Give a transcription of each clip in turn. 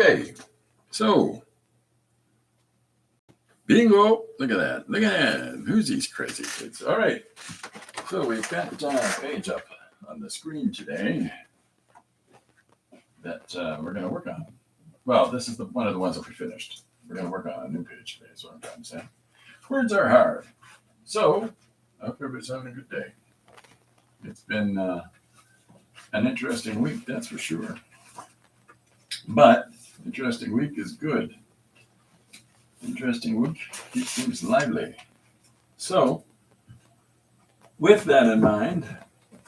Okay, so bingo! Look at that! Look at that! Who's these crazy kids? All right, so we've got a page up on the screen today that we're going to work on. Well, this is one of the ones that we finished. We're going to work on a new page today. Is what I'm trying to say. Words are hard, so I hope everybody's having a good day. It's been an interesting week, that's for sure. But interesting week is good. Interesting week keeps things lively. So, with that in mind,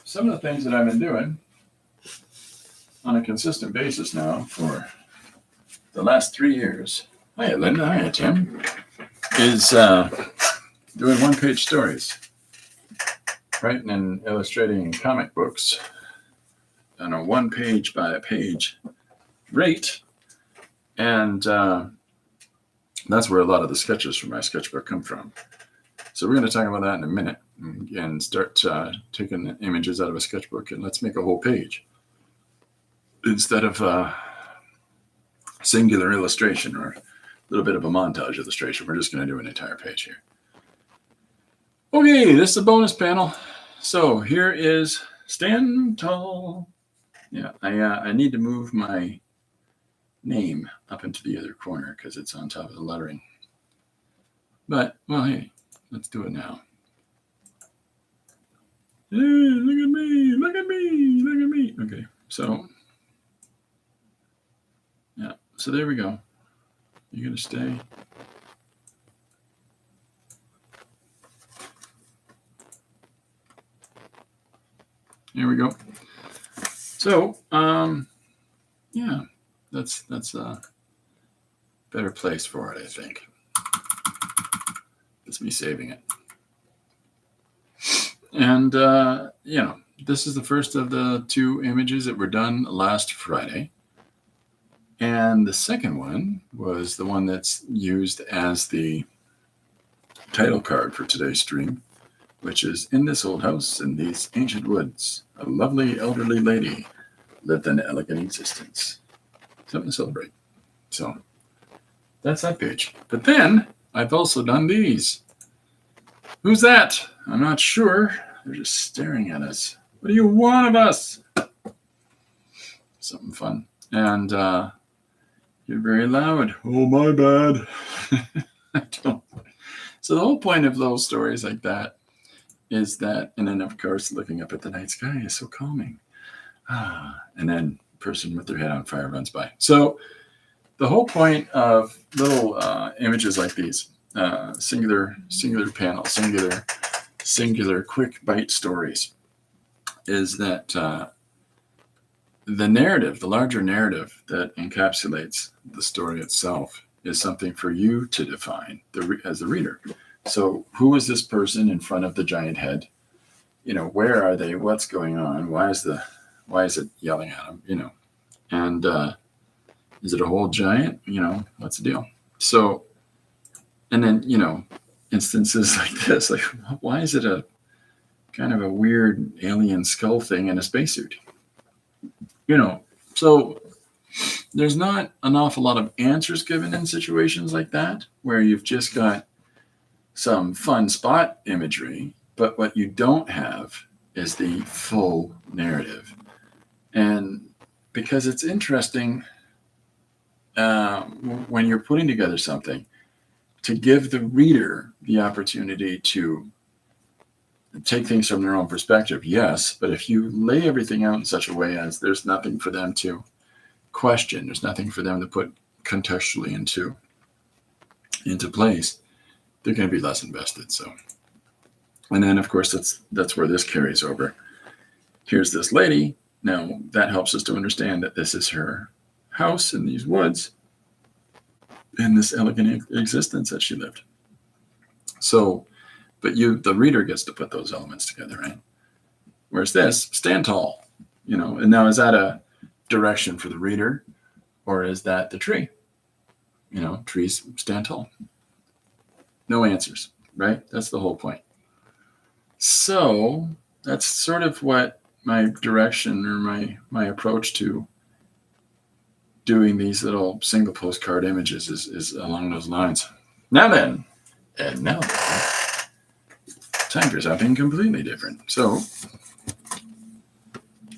some of the things that I've been doing on a consistent basis now for the last 3 years, hiya Linda, hiya Tim, is doing one-page stories, writing and illustrating comic books on a one-page by a page rate, and that's where a lot of the sketches from my sketchbook come from. So we're going to talk about that in a minute and start taking the images out of a sketchbook, and let's make a whole page instead of singular illustration or a little bit of a montage illustration. We're just going to do an entire page here. Okay, this is a bonus panel. So here is Stand Tall. Yeah, I need to move my name up into the other corner because it's on top of the lettering. But, well, hey, let's do it now. Hey, look at me, look at me, look at me. Okay, so, yeah, so there we go. You're going to stay. Here we go. So, yeah, that's a better place for it, I think. It's me saving it. And, this is the first of the 2 images that were done last Friday. And the second one was the one that's used as the title card for today's stream, which is in this old house in these ancient woods, a lovely elderly lady lived an elegant existence. Something to celebrate. So that's that page. But then I've also done these. Who's that? I'm not sure. They're just staring at us. What do you want of us? Something fun. And you're very loud. Oh, my bad. I don't. So the whole point of little stories like that is that, and then of course looking up at the night sky is so calming. And then person with their head on fire runs by. So the whole point of little images like these, singular panel, singular quick bite stories, is that the narrative, the larger narrative that encapsulates the story itself, is something for you to define as the reader. So who is this person in front of the giant head? Where are they? What's going on? Why is it yelling at them? And is it a whole giant? What's the deal? So, and then, instances like this, like, why is it a kind of a weird alien skull thing in a spacesuit? So there's not an awful lot of answers given in situations like that, where you've just got some fun spot imagery, but what you don't have is the full narrative. And because it's interesting when you're putting together something, to give the reader the opportunity to take things from their own perspective, yes, but if you lay everything out in such a way as there's nothing for them to question, there's nothing for them to put contextually into place, they're going to be less invested. So, and then of course that's where this carries over. Here's this lady. Now that helps us to understand that this is her house in these woods, in this elegant existence that she lived. So, but the reader gets to put those elements together, right? Whereas this, stand tall, and now is that a direction for the reader, or is that the tree? Trees stand tall. No answers, right? That's the whole point. So that's sort of what my direction or my approach to doing these little single postcard images is along those lines. Now then, time for something completely different. So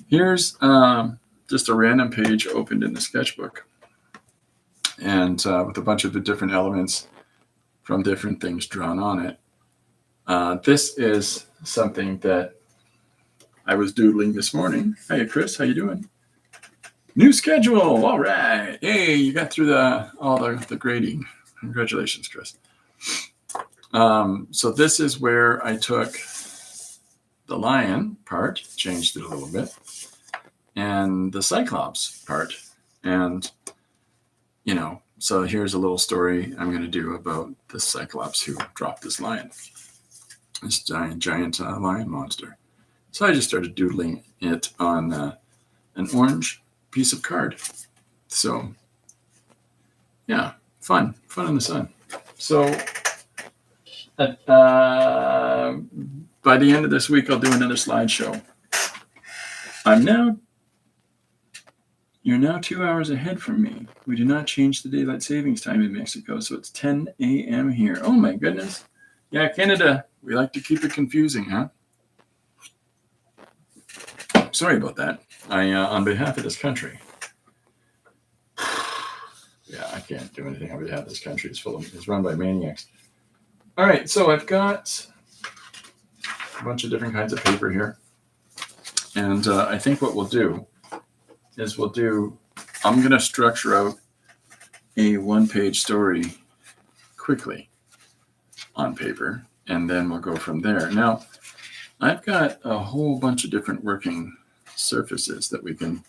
here's just a random page opened in the sketchbook, and with a bunch of the different elements from different things drawn on it. This is something that I was doodling this morning. Hey, Chris, how you doing? New schedule. All right. Hey, you got through all the grading. Congratulations, Chris. So this is where I took the lion part, changed it a little bit, and the Cyclops part. And, so here's a little story I'm going to do about the Cyclops who dropped this lion, this giant lion monster. So I just started doodling it on an orange piece of card. So, yeah, fun in the sun. So, by the end of this week, I'll do another slideshow. You're now 2 hours ahead from me. We do not change the daylight savings time in Mexico, so it's 10 a.m. here. Oh my goodness. Yeah, Canada, we like to keep it confusing, huh? Sorry about that. On behalf of this country. Yeah, I can't do anything on behalf of this country. It's run by maniacs. All right, so I've got a bunch of different kinds of paper here. And I think what we'll do is I'm going to structure out a one-page story quickly on paper, and then we'll go from there. Now, I've got a whole bunch of different working surfaces that we can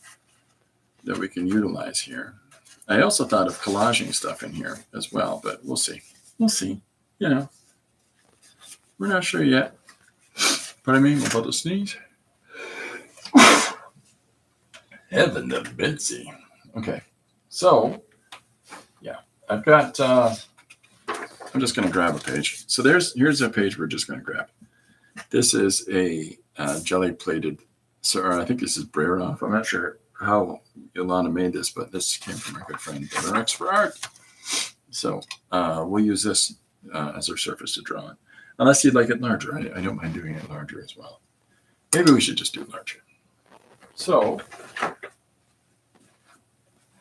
utilize here. I also thought of collaging stuff in here as well, but we'll see. We're not sure yet. But I mean, about to sneeze. Heaven to Betsy. Okay, so yeah, I've got. I'm just going to grab a page. So here's a page we're just going to grab. This is a jelly plated. So I think this is Breroff. I'm not sure how Ilana made this, but this came from our good friend X for Art. So we'll use this as our surface to draw on. Unless you'd like it larger. I don't mind doing it larger as well. Maybe we should just do it larger. So,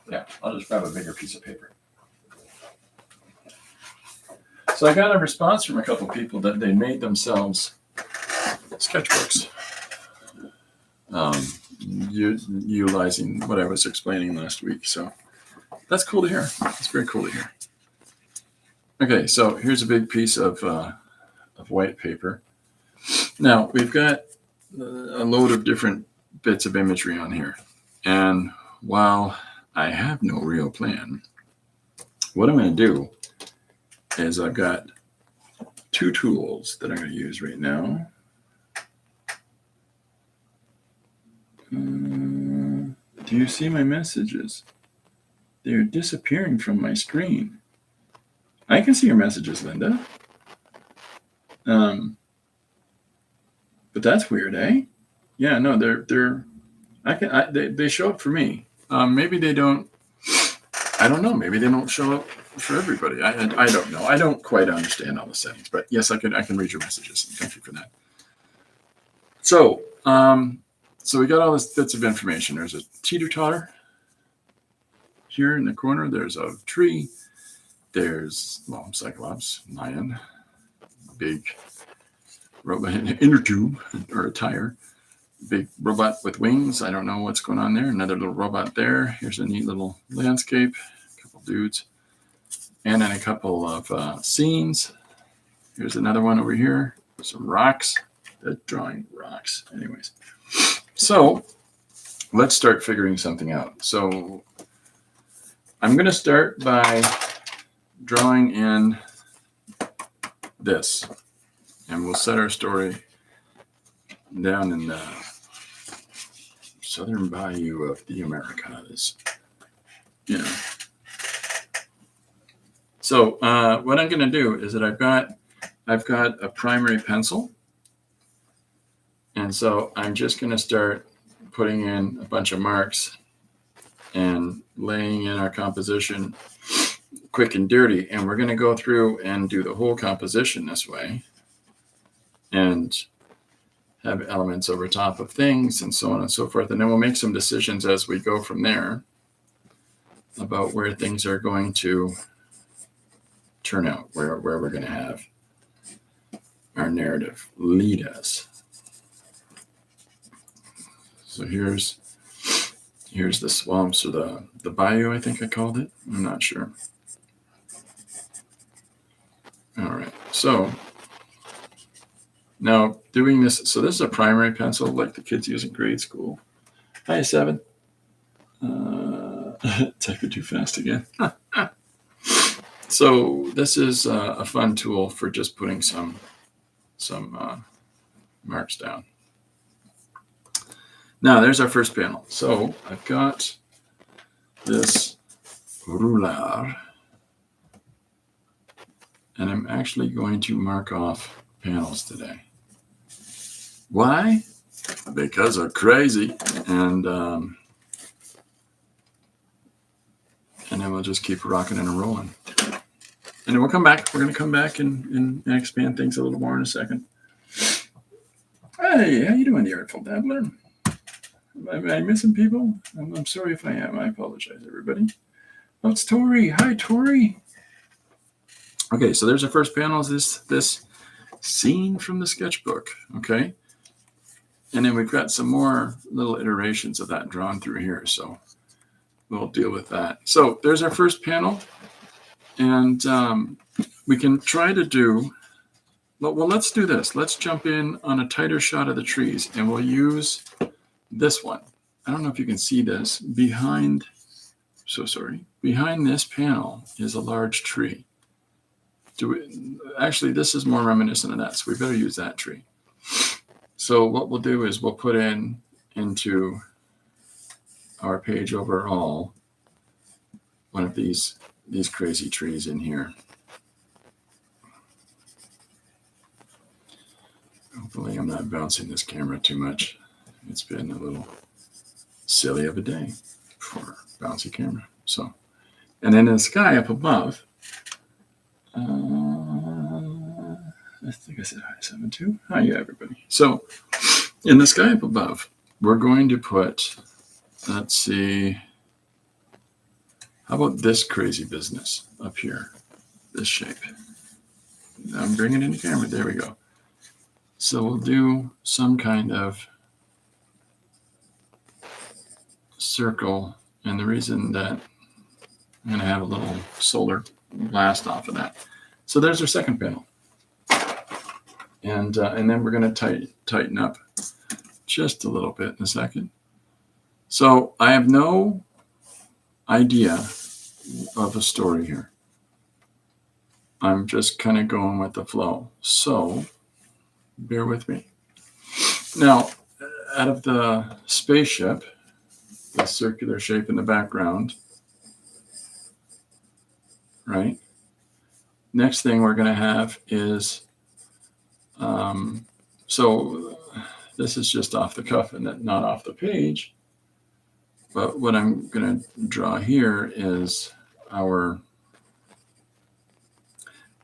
yeah, I'll just grab a bigger piece of paper. So I got a response from a couple people that they made themselves sketchbooks, utilizing what I was explaining last week. So that's cool to hear. It's very cool to hear. Okay, so here's a big piece of white paper. Now, we've got a load of different bits of imagery on here. And while I have no real plan, what I'm going to do is I've got two tools that I'm going to use right now. Do you see my messages? They're disappearing from my screen. I can see your messages, Linda. But that's weird, eh? Yeah, no, they show up for me. Maybe they don't. I don't know. Maybe they don't show up for everybody. I don't know. I don't quite understand all the settings, but yes, I can read your messages. Thank you for that. So, so we got all these bits of information. There's a teeter-totter here in the corner. There's a tree. There's, well, Cyclops, lion, big robot, inner tube or a tire, big robot with wings. I don't know what's going on there. Another little robot there. Here's a neat little landscape, a couple dudes, and then a couple of scenes. Here's another one over here. Some rocks. That's drawing rocks. Anyways, so let's start figuring something out. So I'm going to start by drawing in this, and we'll set our story down in the southern bayou of the Americas, So what I'm going to do is that I've got a primary pencil, and so I'm just going to start putting in a bunch of marks and laying in our composition quick and dirty. And we're going to go through and do the whole composition this way and have elements over top of things and so on and so forth. And then we'll make some decisions as we go from there about where things are going to turn out, where we're going to have our narrative lead us. So here's the swamps, or the bayou, I think I called it. I'm not sure. All right, so now doing this, so this is a primary pencil like the kids use in grade school. Hi, 7. Typing too fast again. So this is a fun tool for just putting some marks down. Now there's our first panel. So I've got this ruler, and I'm actually going to mark off panels today. Why? Because they're crazy, and then we'll just keep rocking and rolling. And then we'll come back. We're going to come back and expand things a little more in a second. Hey, how you doing, the Artful Dabbler? Am I missing people? I'm sorry if I am. I apologize, everybody. Oh, it's Tori. Hi, Tori. Okay, so there's our first panel. Is this scene from the sketchbook, okay? And then we've got some more little iterations of that drawn through here, so we'll deal with that. So there's our first panel, and we can try to do, well, let's do this. Let's jump in on a tighter shot of the trees, and we'll use this one. I don't know if you can see this. Behind this panel is a large tree. Actually, this is more reminiscent of that, so we better use that tree. So what we'll do is we'll put into our page overall one of these crazy trees in here. Hopefully I'm not bouncing this camera too much. It's been a little silly of a day for bouncy camera. So, and then in the sky up above, I think I said hi, 7 too. Hi, everybody. So in the sky up above, we're going to put, let's see, how about this crazy business up here, this shape. I'm bringing it in the camera. There we go. So we'll do some kind of circle, and the reason that I'm going to have a little solar blast off of that. So there's our second panel, and then we're going to tighten up just a little bit in a second. So I have no idea of a story here. I'm just kind of going with the flow. So bear with me. Now, out of the spaceship, the circular shape in the background, right? Next thing we're going to have is, so this is just off the cuff and not off the page. But what I'm going to draw here is our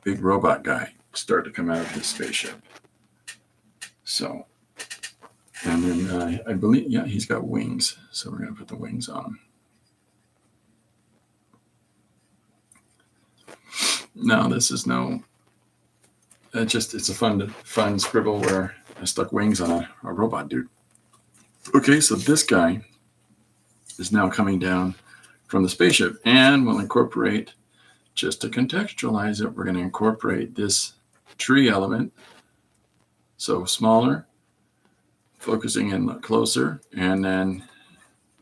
big robot guy start to come out of his spaceship. So, and then I believe, yeah, he's got wings. So we're going to put the wings on him. No, this is no, it's a fun scribble where I stuck wings on a robot dude. Okay, so this guy is now coming down from the spaceship, and we'll incorporate, just to contextualize it, we're going to incorporate this tree element. So smaller, focusing in closer, and then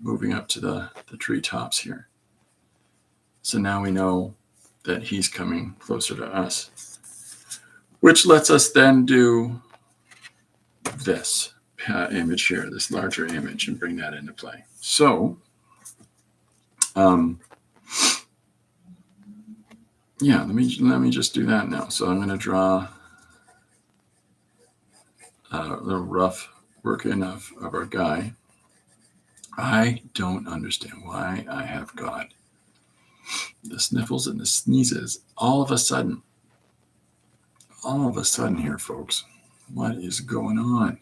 moving up to the tree tops here. So now we know that he's coming closer to us, which lets us then do this image here, this larger image, and bring that into play. So, yeah, let me just do that now. So I'm going to draw a little rough working of our guy. I don't understand why I have got the sniffles and the sneezes all of a sudden. All of a sudden here, folks. What is going on?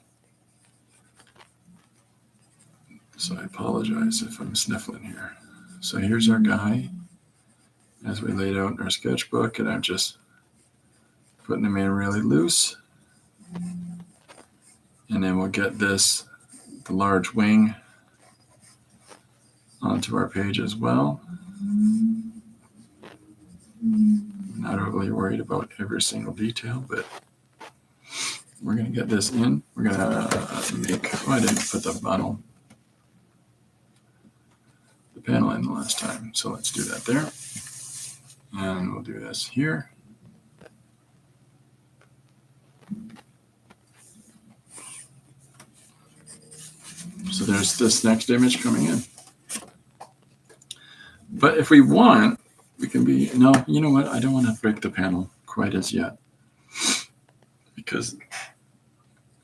So I apologize if I'm sniffling here. So here's our guy as we laid out in our sketchbook, and I'm just putting him in really loose. And then we'll get this, the large wing, onto our page as well. Not overly worried about every single detail, but we're going to get this in. We're going to make, oh, I didn't put the panel in the last time. So let's do that there. And we'll do this here. So there's this next image coming in. But if we want, we can be, no, you know what? I don't want to break the panel quite as yet. Because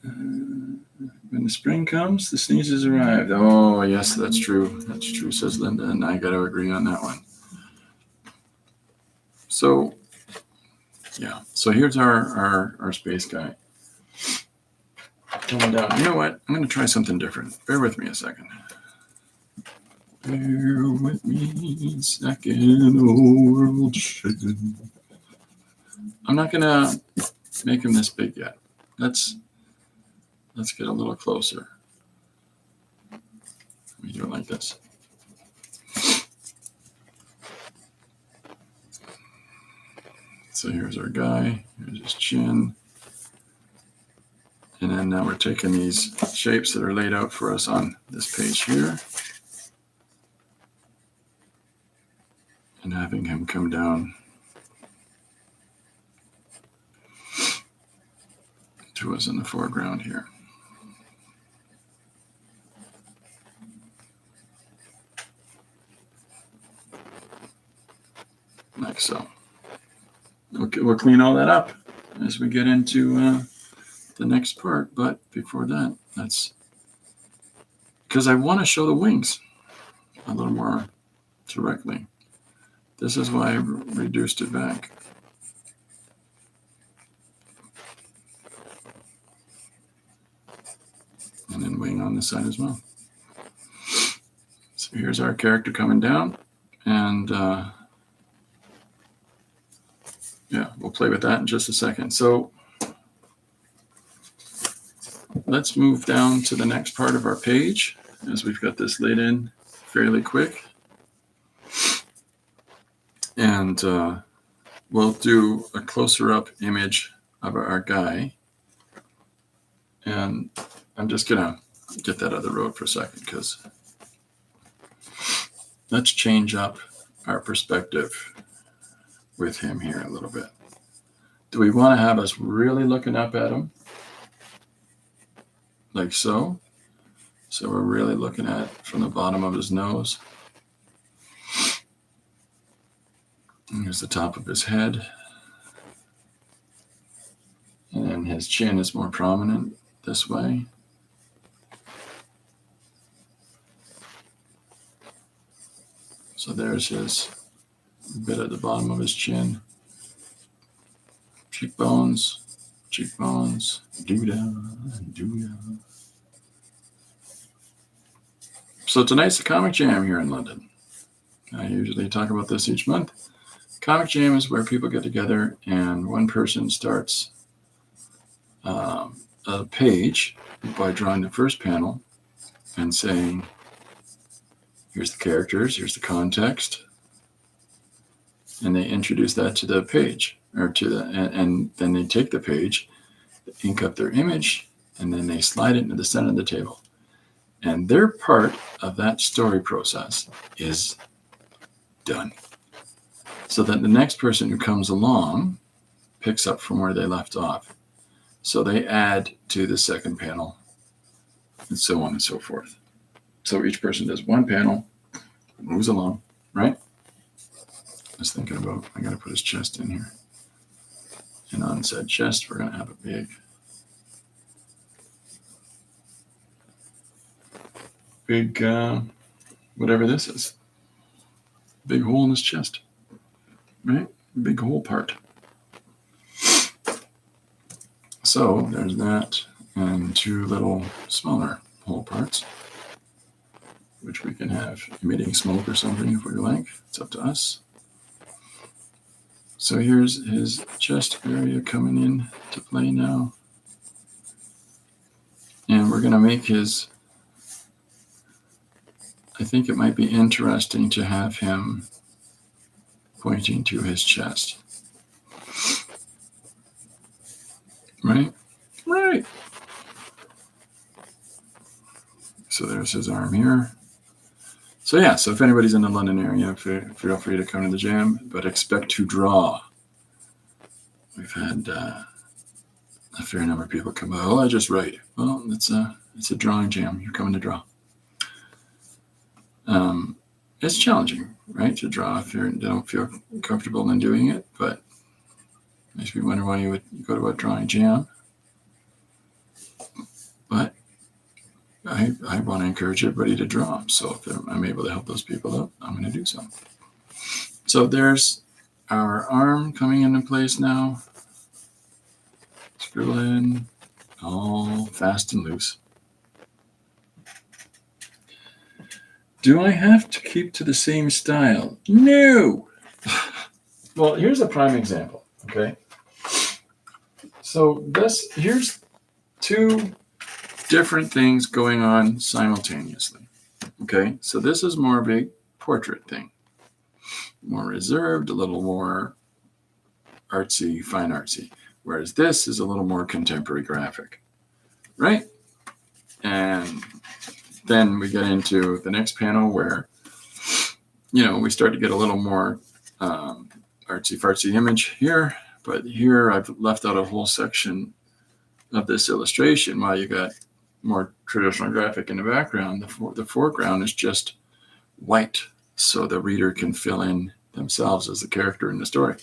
when the spring comes, the sneezes arrive. Oh, yes, that's true. That's true, says Linda, and I got to agree on that one. So, yeah. So here's our space guy. And you know what? I'm going to try something different. Bear with me a second. Bear with me a second, oh world shaking. I'm not going to make him this big yet. Let's get a little closer. Let me do it like this. So here's our guy. Here's his chin. And then now we're taking these shapes that are laid out for us on this page here and having him come down to us in the foreground here. Like so. Okay, we'll clean all that up as we get into the next part, but before that, that's because I want to show the wings a little more directly. This is why I reduced it back. And then wing on this side as well. So here's our character coming down, and yeah, we'll play with that in just a second. So let's move down to the next part of our page as we've got this laid in fairly quick. And we'll do a closer up image of our guy. And I'm just going to get that out of the road for a second because let's change up our perspective with him here a little bit. Do we want to have us really looking up at him? Like so. So we're really looking at from the bottom of his nose. And here's the top of his head. And then his chin is more prominent this way. So there's his bit at the bottom of his chin. Cheekbones, doo-dah, doo-dah. So tonight's the Comic Jam here in London. I usually talk about this each month. Comic Jam is where people get together and one person starts a page by drawing the first panel and saying, here's the characters, here's the context, and they introduce that to the page, or to the, and then they take the page, ink up their image, and then they slide it into the center of the table. And their part of that story process is done. So that the next person who comes along picks up from where they left off. So they add to the second panel, and so on and so forth. So each person does one panel, moves along, right? I was thinking about, I got to put his chest in here. And on said chest, we're going to have a big, whatever this is. Big hole in his chest, right? Big hole part. So there's that, and two little smaller hole parts, which we can have emitting smoke or something if we like. It's up to us. So here's his chest area coming in to play now. And we're going to make his, I think it might be interesting to have him pointing to his chest. Right? Right. So there's his arm here. So yeah, so if anybody's in the London area, feel free to come to the jam, but expect to draw. We've had a fair number of people come by. Oh, I just write. Well, it's a drawing jam. You're coming to draw. It's challenging, right, to draw if you don't feel comfortable in doing it, but makes me wonder why you would go to a drawing jam. But I want to encourage everybody to draw. So if I'm able to help those people out, I'm going to do so. So there's our arm coming into place now. Scribble in, all fast and loose. Do I have to keep to the same style? No. Well, here's a prime example, okay? So here's two different things going on simultaneously, okay? So this is more of a portrait thing, more reserved, a little more artsy, fine artsy, whereas this is a little more contemporary graphic, right? And then we get into the next panel where, we start to get a little more artsy-fartsy image here, but here I've left out a whole section of this illustration while you got more traditional graphic in the background. The foreground is just white, so the reader can fill in themselves as the character in the story.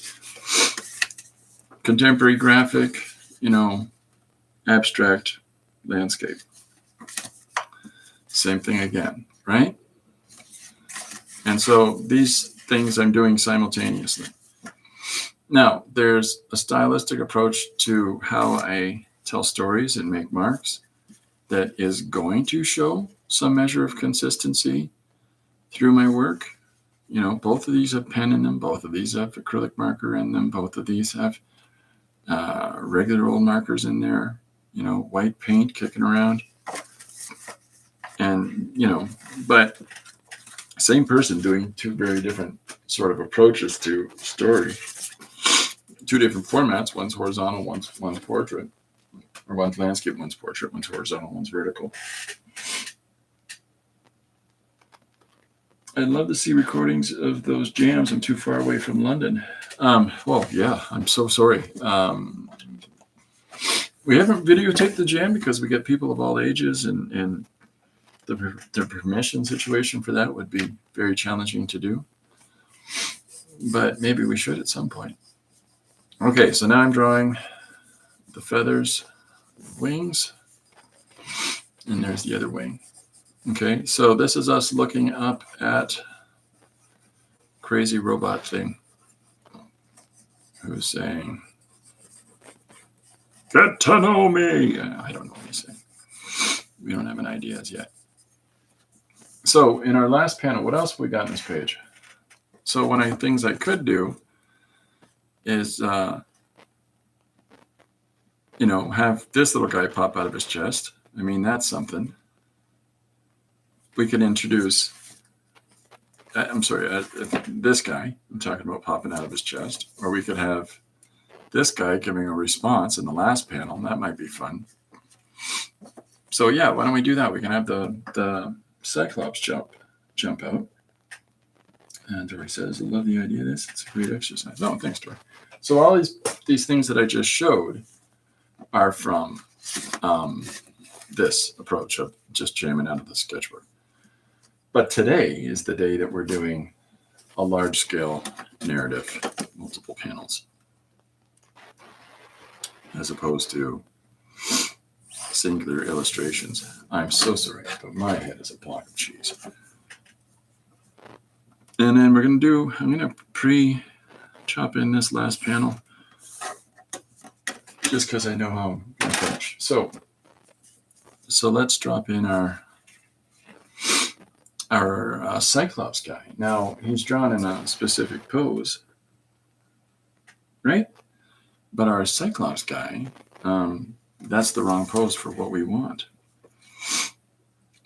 Contemporary graphic, abstract landscape. Same thing again, right? And so these things I'm doing simultaneously. Now, there's a stylistic approach to how I tell stories and make marks that is going to show some measure of consistency through my work. Both of these have pen in them. Both of these have acrylic marker in them. Both of these have regular old markers in there, white paint kicking around. And, but same person doing two very different sort of approaches to story. Two different formats. One's horizontal, one's portrait. Or one's landscape, one's portrait, one's horizontal, one's vertical. I'd love to see recordings of those jams. I'm too far away from London. Well, yeah, I'm so sorry. We haven't videotaped the jam because we get people of all ages, and the permission situation for that would be very challenging to do. But maybe we should at some point. Okay, so now I'm drawing the feathers, wings, and there's the other wing. Okay, so this is us looking up at crazy robot thing who's saying, "Get to know me." I don't know what he's saying. We don't have an idea as yet. So in our last panel, what else have we got on this page? So one of the things I could do is, have this little guy pop out of his chest. I mean, that's something. We could introduce, this guy, I'm talking about popping out of his chest, or we could have this guy giving a response in the last panel. That might be fun. So yeah, why don't we do that? We can have the Cyclops jump out. And Tori says, "I love the idea of this. It's a great exercise." Oh, thanks, Tori. So all these things that I just showed are from this approach of just jamming out of the sketchbook. But today is the day that we're doing a large-scale narrative, multiple panels, as opposed to singular illustrations. I'm so sorry, but my head is a block of cheese. And then I'm going to pre-chop in this last panel just because I know how I'm going to finish. So let's drop in our Cyclops guy. Now, he's drawn in a specific pose, right? But our Cyclops guy, that's the wrong pose for what we want.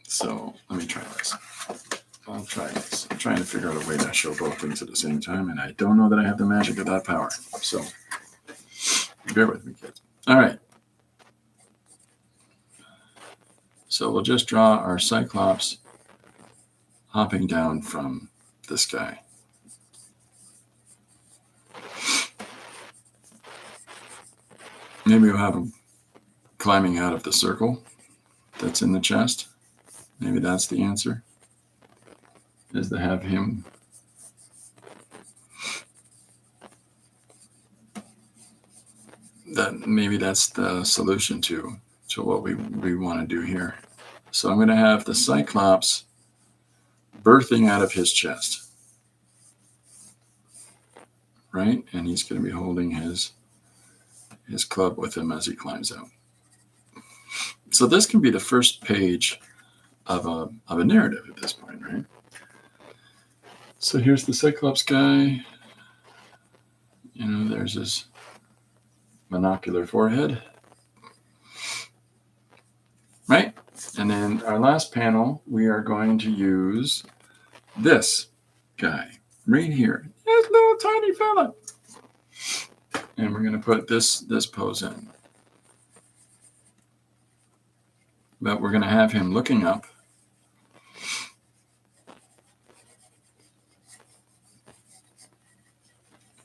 So let me try this. I'll try this. I'm trying to figure out a way to show both things at the same time, and I don't know that I have the magic of that power. So bear with me, kids. All right. So we'll just draw our Cyclops hopping down from the sky. Maybe we'll have him climbing out of the circle that's in the chest. Maybe that's the answer, is to have him maybe that's the solution to what we want to do here. So I'm going to have the Cyclops birthing out of his chest, right? And he's going to be holding his club with him as he climbs out. So this can be the first page of a narrative at this point, right? So here's the Cyclops guy. You know, there's his monocular forehead, right? And then our last panel, we are going to use this guy right here. This little tiny fella. And we're going to put this pose in. But we're going to have him looking up.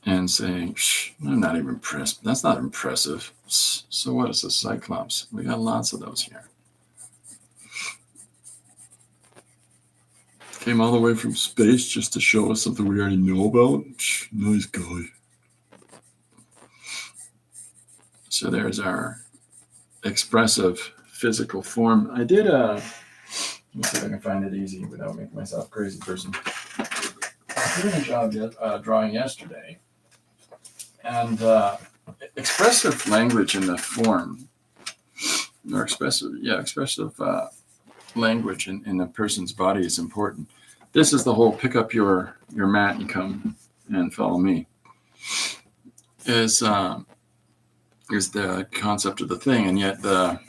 And saying, shh, I'm not even impressed. That's not impressive. So what is a Cyclops? We got lots of those here. Came all the way from space just to show us something we already know about. Shh, nice guy. So there's our expressive physical form. I did let me see if I can find it easy without making myself a crazy person. I did a job drawing yesterday. And expressive language in the form, or expressive language in a person's body is important. This is the whole pick up your mat and come and follow me. Is the concept of the thing, and yet the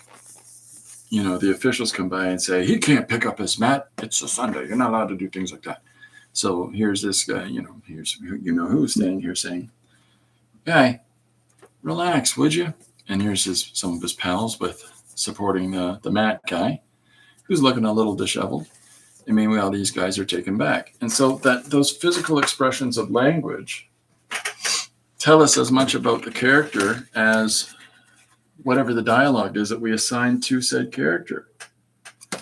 officials come by and say he can't pick up his mat. It's a Sunday. You're not allowed to do things like that. So here's this guy. Here's who's standing here saying, "Guy, relax, would you?" And here's some of his pals supporting the mat guy, who's looking a little disheveled. And meanwhile, these guys are taken back. And so those physical expressions of language tell us as much about the character as whatever the dialogue is that we assign to said character.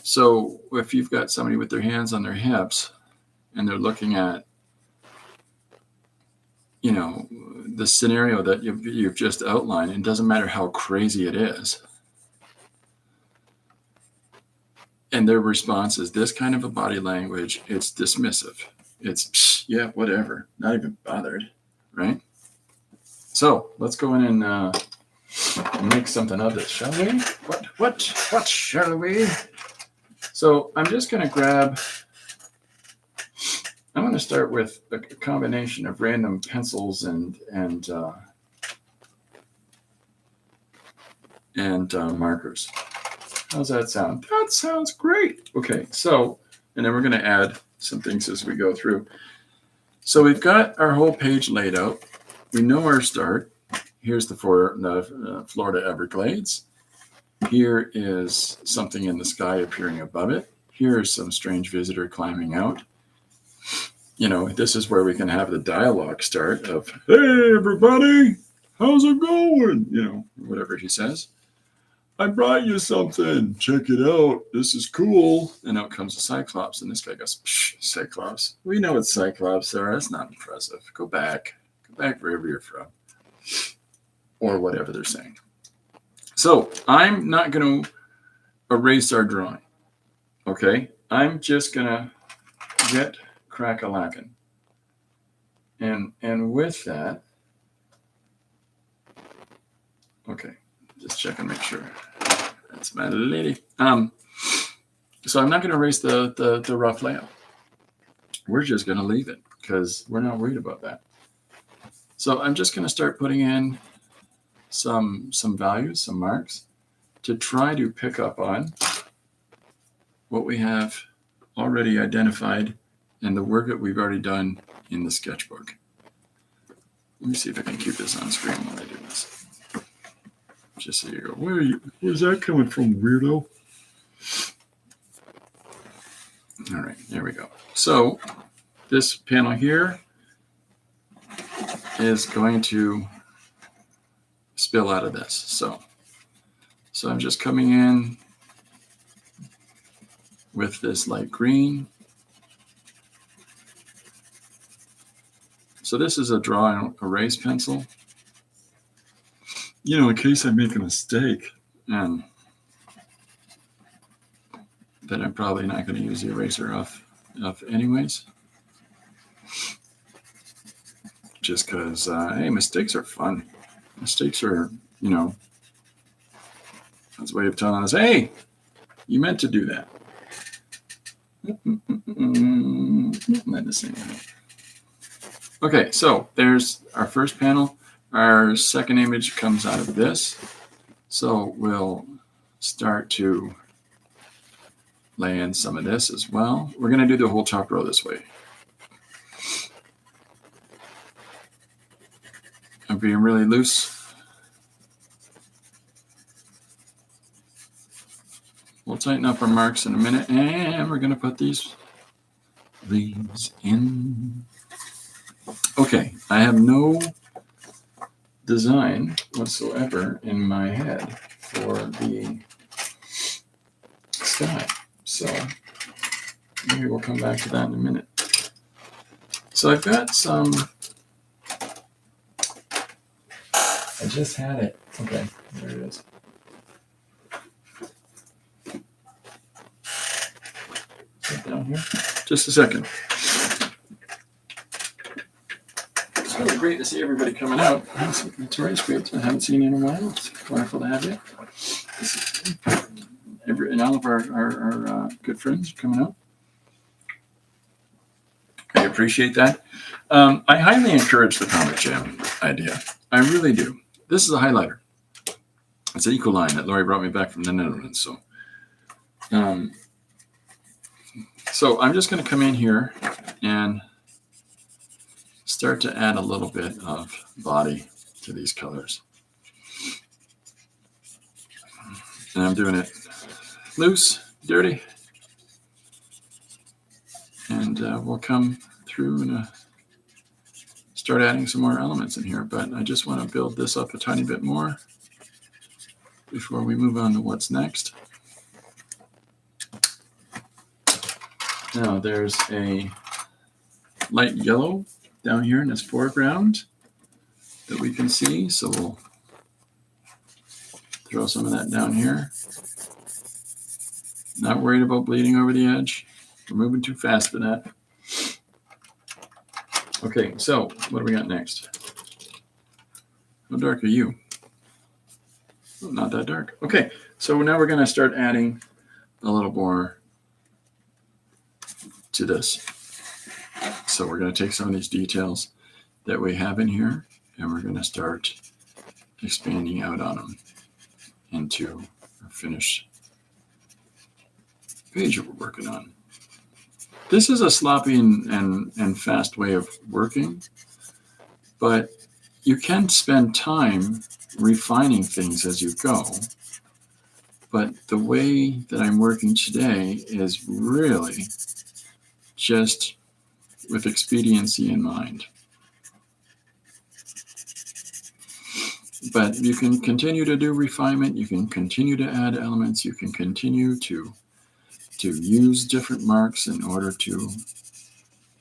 So if you've got somebody with their hands on their hips and they're looking at the scenario that you've just outlined, it doesn't matter how crazy it is. And their response is this kind of a body language, it's dismissive. It's, yeah, whatever, not even bothered, right? So let's go in and make something of this, shall we? What shall we? So I'm just going to I'm going to start with a combination of random pencils and markers. How's that sound? That sounds great. Okay, so, and then we're going to add some things as we go through. So we've got our whole page laid out. We know our start. Here's the Florida Everglades. Here is something in the sky appearing above it. Here is some strange visitor climbing out. This is where we can have the dialogue start of, "Hey, everybody, how's it going?" Whatever he says. "I brought you something. Check it out. This is cool." And out comes a Cyclops. And this guy goes, "Psh, Cyclops. We know it's Cyclops there. That's not impressive. Go back. Go back wherever you're from." Or whatever they're saying. So I'm not going to erase our drawing. Okay, I'm just gonna get crack-a-lackin'. And with that, okay, just check and make sure. That's my lady. So I'm not gonna erase the rough layout. We're just gonna leave it because we're not worried about that. So I'm just gonna start putting in some values, some marks, to try to pick up on what we have already identified and the work that we've already done in the sketchbook. Let me see if I can keep this on screen while I do this. Just so you go, where's that coming from, weirdo? All right, there we go. So this panel here is going to spill out of this. So I'm just coming in with this light green. So this is a draw and erase pencil. You know, in case I make a mistake, and then I'm probably not going to use the eraser off anyways. Just because, hey, mistakes are fun. Mistakes are, you know, that's a way of telling us, hey, you meant to do that. Not the same way. Okay, so there's our first panel. Our second image comes out of this. So we'll start to lay in some of this as well. We're going to do the whole top row this way. I'm being really loose. We'll tighten up our marks in a minute, and we're going to put these leaves in. Okay, I have no design whatsoever in my head for the sky. So maybe we'll come back to that in a minute. So I've got some, I just had it. Okay, there it is. Put it down here. Just a second. It's really great to see everybody coming out. It's right, great. I haven't seen you in a while. It's wonderful to have you. And all of our good friends coming out. I appreciate that. I highly encourage the Comic Jam idea. I really do. This is a highlighter. It's an eco line that Lori brought me back from the Netherlands. So I'm just going to come in here and start to add a little bit of body to these colors. And I'm doing it loose, dirty, and we'll come through and start adding some more elements in here. But I just want to build this up a tiny bit more before we move on to what's next. Now there's a light yellow down here in this foreground that we can see, so we'll throw some of that down here. Not worried about bleeding over the edge. We're moving too fast for that. Okay, so what do we got next? How dark are you? Oh, not that dark. Okay, so now we're going to start adding a little more to this. So we're going to take some of these details that we have in here, and we're going to start expanding out on them into our finished page that we're working on. This is a sloppy and fast way of working, but you can spend time refining things as you go. But the way that I'm working today is really just with expediency in mind. But you can continue to do refinement, you can continue to add elements, you can continue to use different marks in order to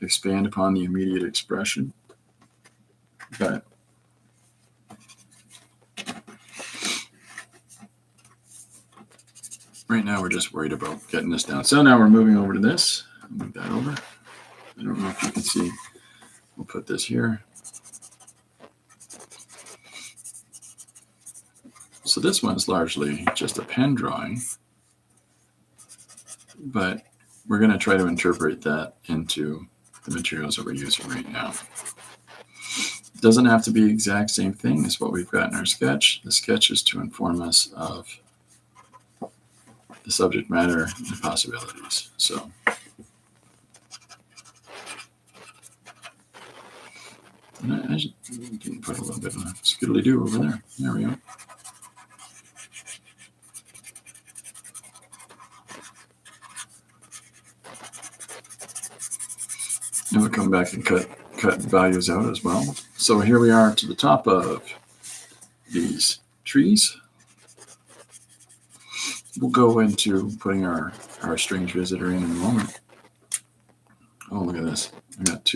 expand upon the immediate expression. But right now we're just worried about getting this down. So now we're moving over to this. I'll move that over. I don't know if you can see. We'll put this here. So this one's largely just a pen drawing, but we're going to try to interpret that into the materials that we're using right now. It doesn't have to be the exact same thing as what we've got in our sketch. The sketch is to inform us of the subject matter and the possibilities. So I can put a little bit of a skiddly-doo over there. There we go. And we'll come back and cut values out as well. So here we are to the top of these trees. We'll go into putting our strange visitor in a moment. Oh, look at this. I got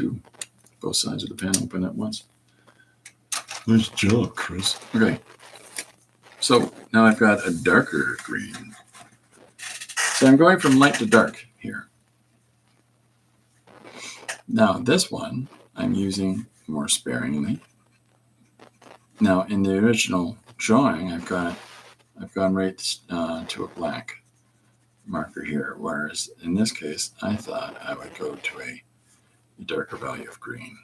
both sides of the pen open at once. Nice job, Chris. Okay. So now I've got a darker green. So I'm going from light to dark here. Now this one I'm using more sparingly. Now in the original drawing, I've gone right to a black marker here, whereas in this case, I thought I would go to a darker value of green.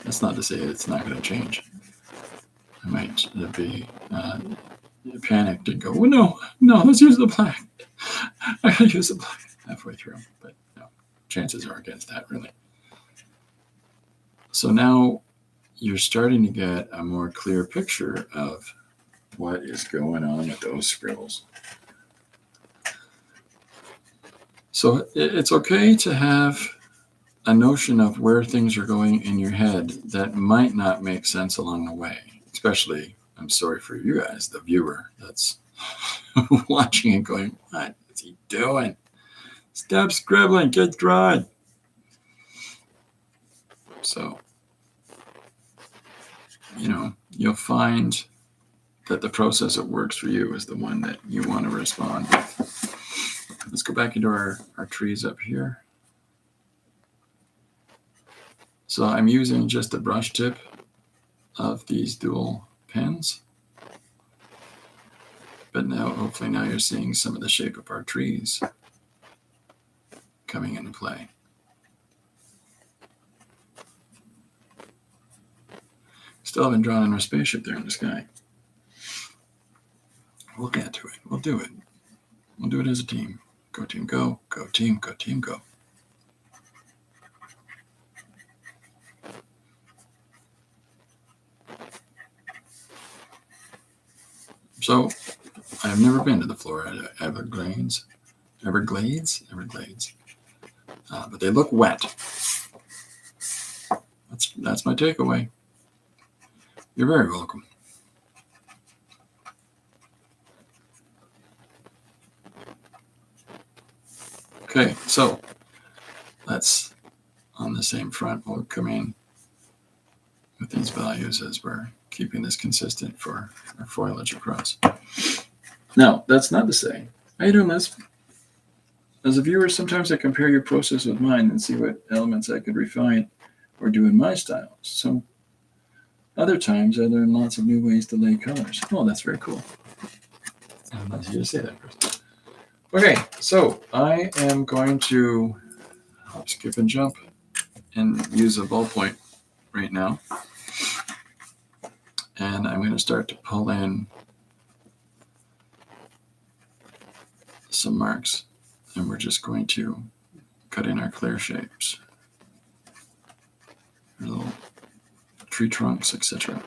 That's not to say it's not going to change. I might be panicked and go, well, no, let's use the black. I gotta use the black halfway through, but no, chances are against that, really. So now you're starting to get a more clear picture of what is going on with those scribbles. So it's okay to have a notion of where things are going in your head that might not make sense along the way. Especially, I'm sorry for you guys, the viewer that's watching and going, what is he doing? Stop scribbling, get drawing. So, you'll find that the process that works for you is the one that you want to respond with. Let's go back into our trees up here. So I'm using just the brush tip of these dual pens. But now, hopefully now you're seeing some of the shape of our trees coming into play. Still haven't drawn in our spaceship there in the sky. We'll get to it. We'll do it. We'll do it as a team. Go team, go. Go team, go team, go. So, I've never been to the Florida Everglades, but they look wet. That's my takeaway. You're very welcome. Okay, so let's, on the same front, we'll come in with these values as we're keeping this consistent for our foliage across. Now, that's not to say, how you doing, Liz? As a viewer, sometimes I compare your process with mine and see what elements I could refine or do in my style. So other times I learn lots of new ways to lay colors. Oh, that's very cool. I'm not here to say that first. Okay, so I am going to hop, skip, and jump and use a ballpoint right now. And I'm going to start to pull in some marks. And we're just going to cut in our clear shapes. Little tree trunks, etc.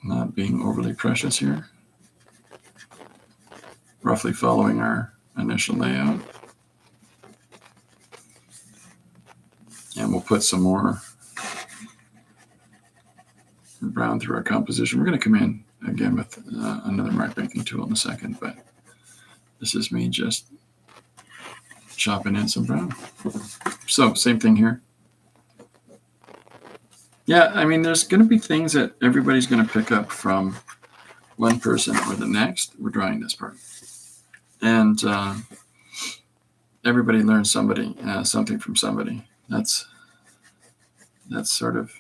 Not being overly precious here. Roughly following our initial layout. And we'll put some more brown through our composition. We're going to come in again with another mark making tool in a second, but this is me just chopping in some brown. So same thing here. Yeah, I mean, there's going to be things that everybody's going to pick up from one person or the next. We're drawing this part. And everybody learns something from somebody. That's sort of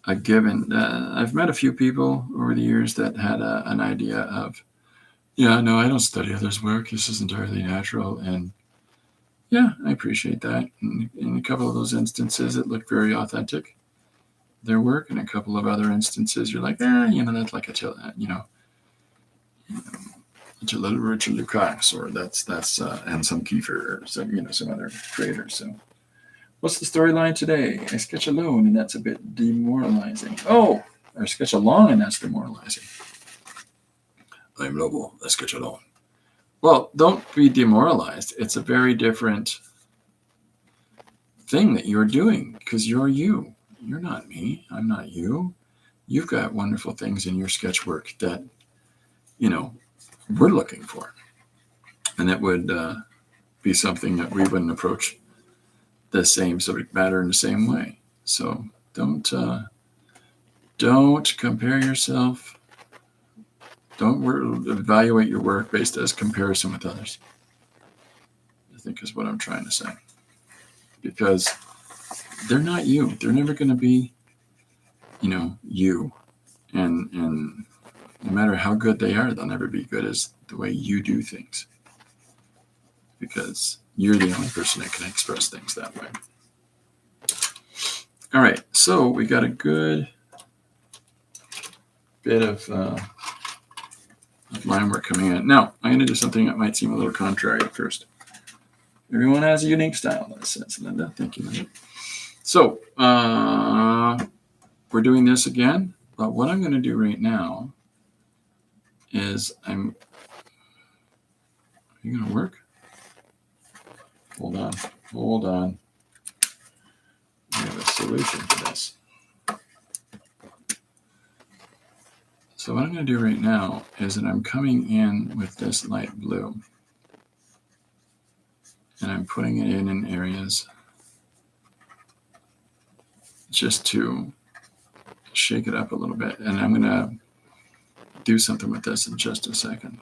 a given. I've met a few people over the years that had an idea of, yeah, no, I don't study others' work. This is entirely natural. And yeah, I appreciate that. In a couple of those instances, it looked very authentic, their work. In a couple of other instances, you're like, that's like a little Richard Lucas, or that's and some Kiefer, or some other creators. So what's the storyline today? I sketch alone, and that's a bit demoralizing. Oh, or sketch along, and that's demoralizing. I'm Lobo. I sketch alone. Well, don't be demoralized. It's a very different thing that you're doing, because you're you. You're not me. I'm not you. You've got wonderful things in your sketch work that, we're looking for. And it would be something that we wouldn't approach the same subject matter in the same way. So don't compare yourself. Don't evaluate your work based as comparison with others, I think is what I'm trying to say. Because they're not you. They're never going to be, you. And no matter how good they are, they'll never be good as the way you do things. Because you're the only person that can express things that way. All right, so we got a good bit of line work coming in. Now, I'm going to do something that might seem a little contrary at first. Everyone has a unique style, says Linda. Thank you, Linda. So, we're doing this again, but what I'm going to do right now is Are you going to work? Hold on. We have a solution to this. So what I'm going to do right now is that I'm coming in with this light blue, and I'm putting it in areas just to shake it up a little bit. And I'm going to do something with this in just a second.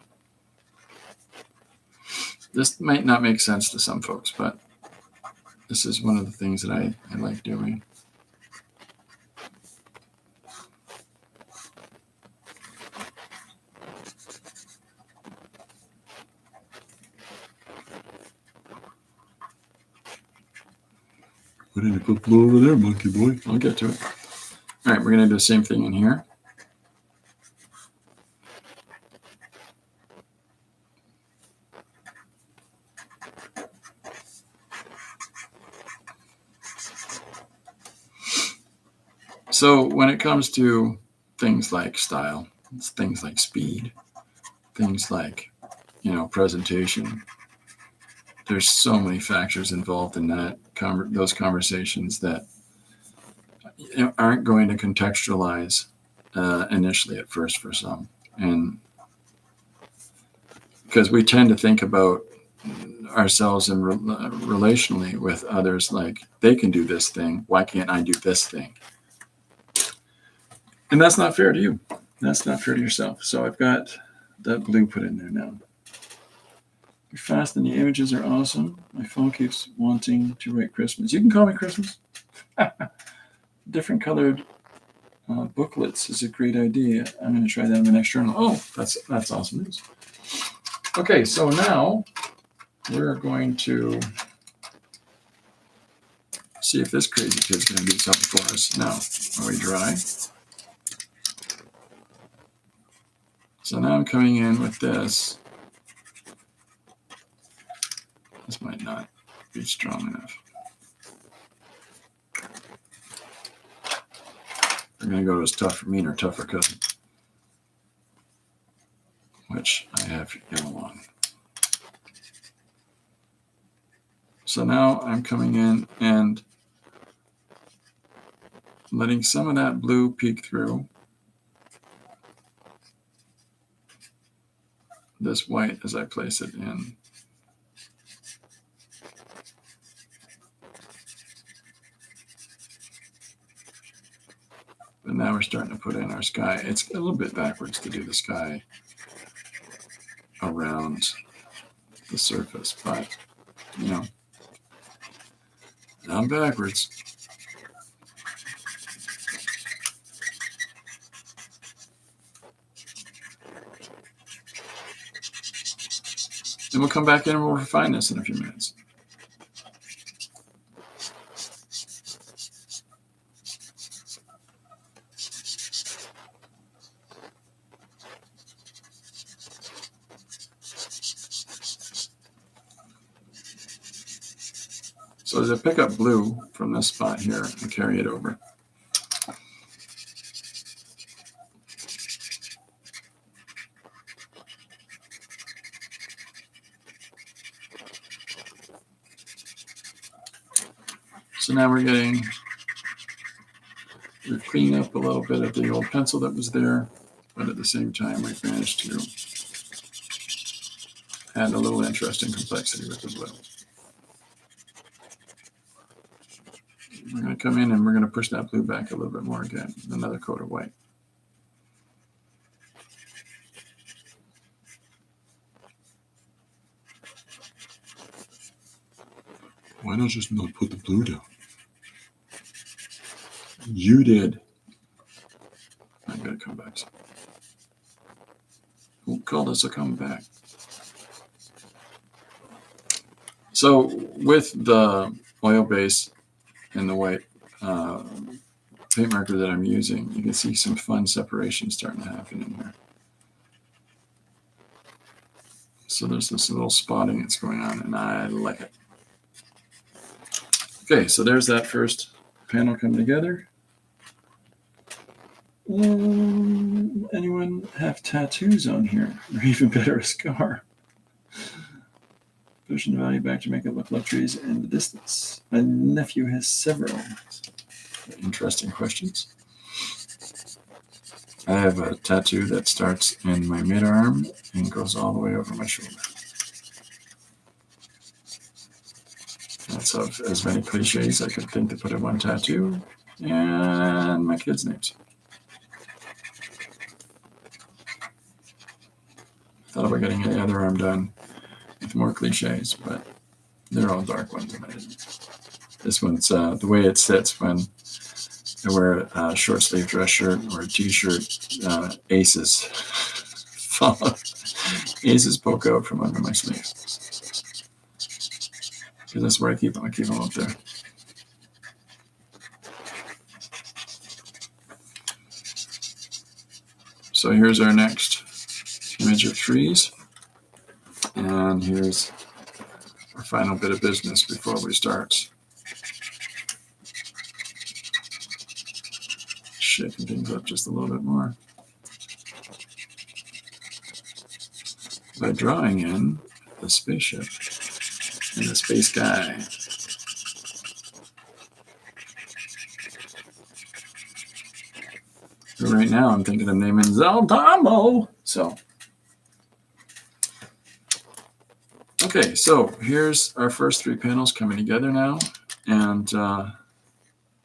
This might not make sense to some folks, but this is one of the things that I like doing. Why didn't you put blue over there, monkey boy? I'll get to it. All right, we're going to do the same thing in here. So when it comes to things like style, things like speed, things like, presentation, there's so many factors involved in that those conversations that aren't going to contextualize initially at first for some. And because we tend to think about ourselves and relationally with others like, they can do this thing, why can't I do this thing? And that's not fair to you. That's not fair to yourself. So I've got that blue put in there now. You're fast and the images are awesome. My phone keeps wanting to write Christmas. You can call me Christmas. Different colored booklets is a great idea. I'm going to try that in the next journal. Oh, that's awesome news. Okay, so now we're going to see if this crazy kid's going to do something for us. Now, are we dry? So now I'm coming in with this. This might not be strong enough. I'm going to go to his tougher, meaner, tougher cousin, which I have yellow on. So now I'm coming in and letting some of that blue peek through this white as I place it in. we're starting to put in our sky. It's a little bit backwards to do the sky around the surface, but not backwards. Then we'll come back in and we'll refine this in a few minutes. So as I pick up blue from this spot here and carry it over, so now we've cleaned up a little bit of the old pencil that was there, but at the same time we've managed to add a little interesting complexity with the blue. We're going to come in and we're going to push that blue back a little bit more again, another coat of white. Why not just not put the blue down? You did. I gotta come back. Who called us a come back? So with the oil base and the white paint marker that I'm using, you can see some fun separation starting to happen in here. So there's this little spotting that's going on, and I like it. Okay, so there's that first panel coming together. Anyone have tattoos on here? Or even better, a scar? Pushing the value back to make it look like trees in the distance. My nephew has several. Interesting questions. I have a tattoo that starts in my mid-arm and goes all the way over my shoulder. That's of as many cliches I could think to put in one tattoo, and my kids' names. Thought about getting the other arm done with more cliches, but they're all dark ones. This one's the way it sits when I wear a short sleeve dress shirt or a t-shirt. Aces aces poke out from under my sleeves. Because that's where I keep them. I keep them up there. So here's our next image of trees. And here's our final bit of business before we start shaking things up just a little bit more. By drawing in the spaceship and the space guy. Right now I'm thinking of naming Zaldamo. So okay, so here's our first three panels coming together now, and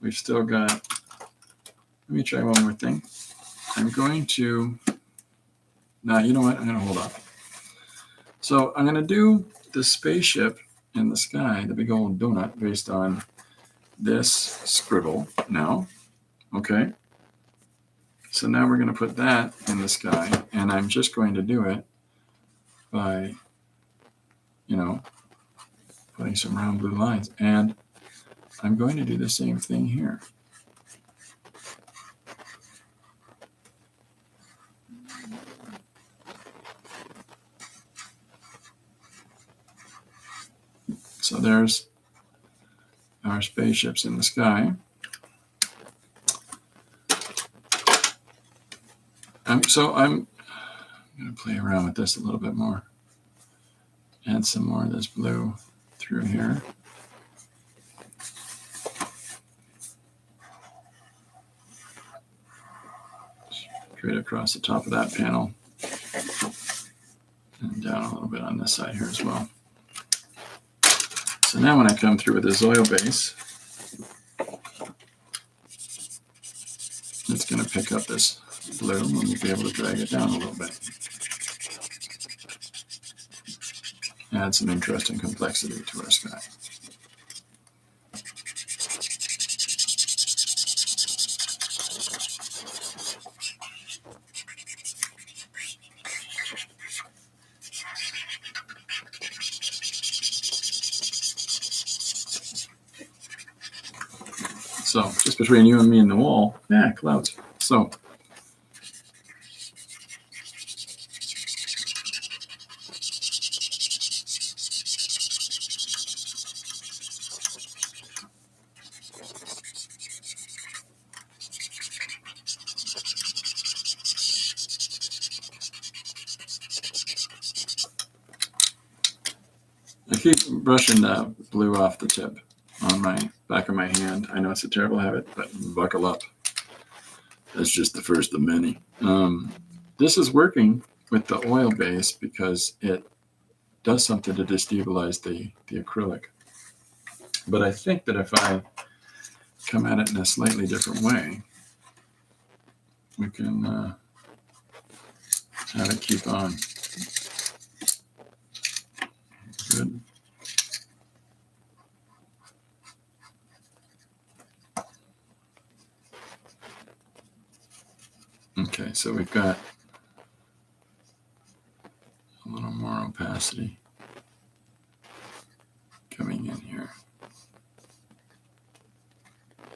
we've still got, let me try one more thing. I'm going to, now you know what, I'm going to hold off. So I'm going to do the spaceship in the sky, the big old donut, based on this scribble now, okay? So now we're going to put that in the sky, and I'm just going to do it by, putting some round blue lines. And I'm going to do the same thing here. So there's our spaceships in the sky. I'm going to play around with this a little bit more. Add some more of this blue through here. Straight across the top of that panel. And down a little bit on this side here as well. So now when I come through with this oil base, it's going to pick up this blue and we'll be able to drag it down a little bit. Add some interesting complexity to our sky. So just between you and me and the wall, yeah, clouds. So I keep brushing the blue off the tip on my back of my hand. I know it's a terrible habit, but buckle up. That's just the first of many. This is working with the oil base because it does something to destabilize the acrylic. But I think that if I come at it in a slightly different way, we can have it keep on. Good. Okay, so we've got a little more opacity coming in here.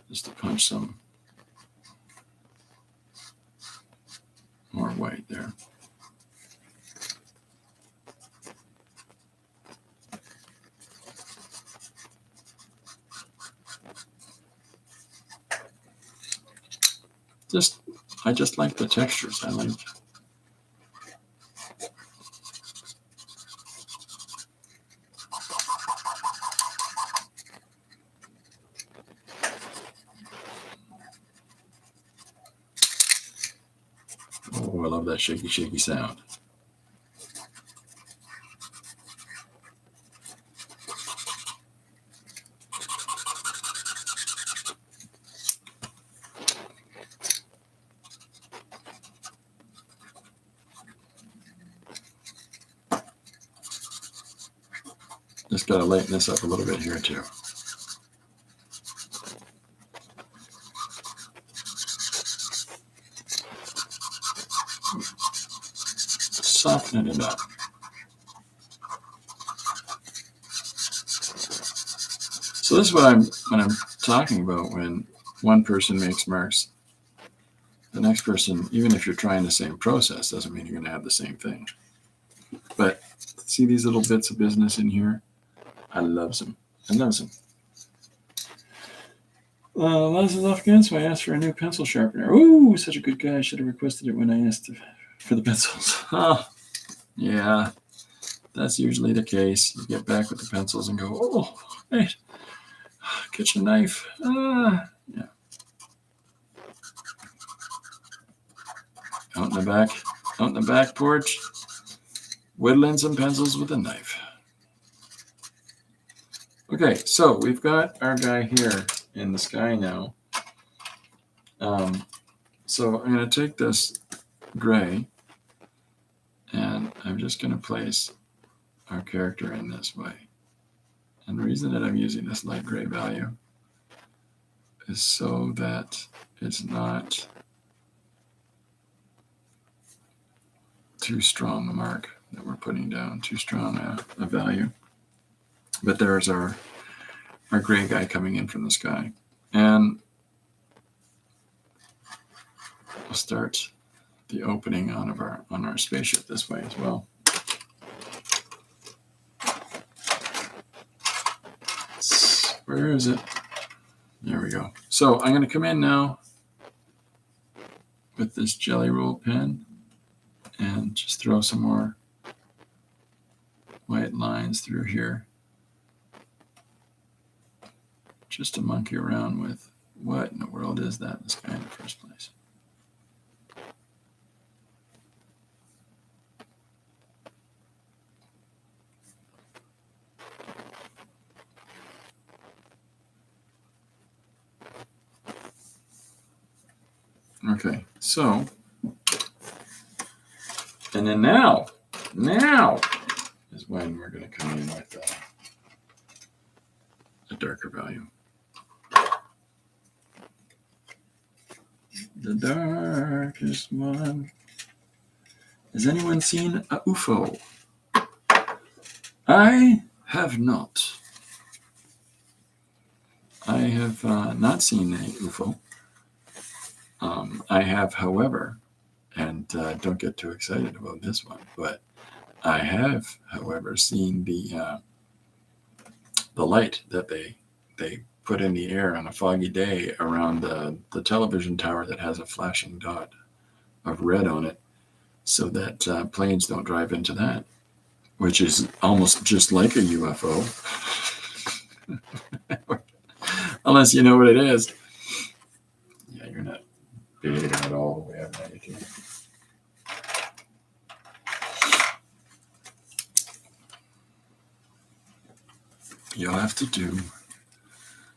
Just to punch some more white there. I just like the textures. I like. Oh, I love that shaky, shaky sound. Just got to lighten this up a little bit here too. Soften it up. So this is what I'm talking about when one person makes marks. The next person, even if you're trying the same process, doesn't mean you're going to have the same thing. But see these little bits of business in here? I love them. I love them. Laz is off again, so I asked for a new pencil sharpener. Ooh, such a good guy. I should have requested it when I asked for the pencils. Oh, yeah, that's usually the case. You get back with the pencils and go, oh, hey, kitchen knife. Yeah. Out in the back porch, whittling some pencils with a knife. Okay, so we've got our guy here in the sky now. So I'm going to take this gray and I'm just going to place our character in this way. And the reason that I'm using this light gray value is so that it's not too strong a mark that we're putting down, too strong a value. But there's our gray guy coming in from the sky. And we'll start the opening on our spaceship this way as well. Where is it? There we go. So I'm going to come in now with this jelly roll pen and just throw some more white lines through here, just to monkey around with what in the world is that in the sky in the first place. Okay, so, and then now is when we're going to come in with a darker value. The darkest one. Has anyone seen a UFO? I have not. I have not seen a UFO. I have, however, and don't get too excited about this one, but I have, however, seen the light that they put in the air on a foggy day around the television tower that has a flashing dot of red on it, so that planes don't drive into that, which is almost just like a UFO, unless you know what it is. Yeah, you're not big at all the way up there. You'll have to do.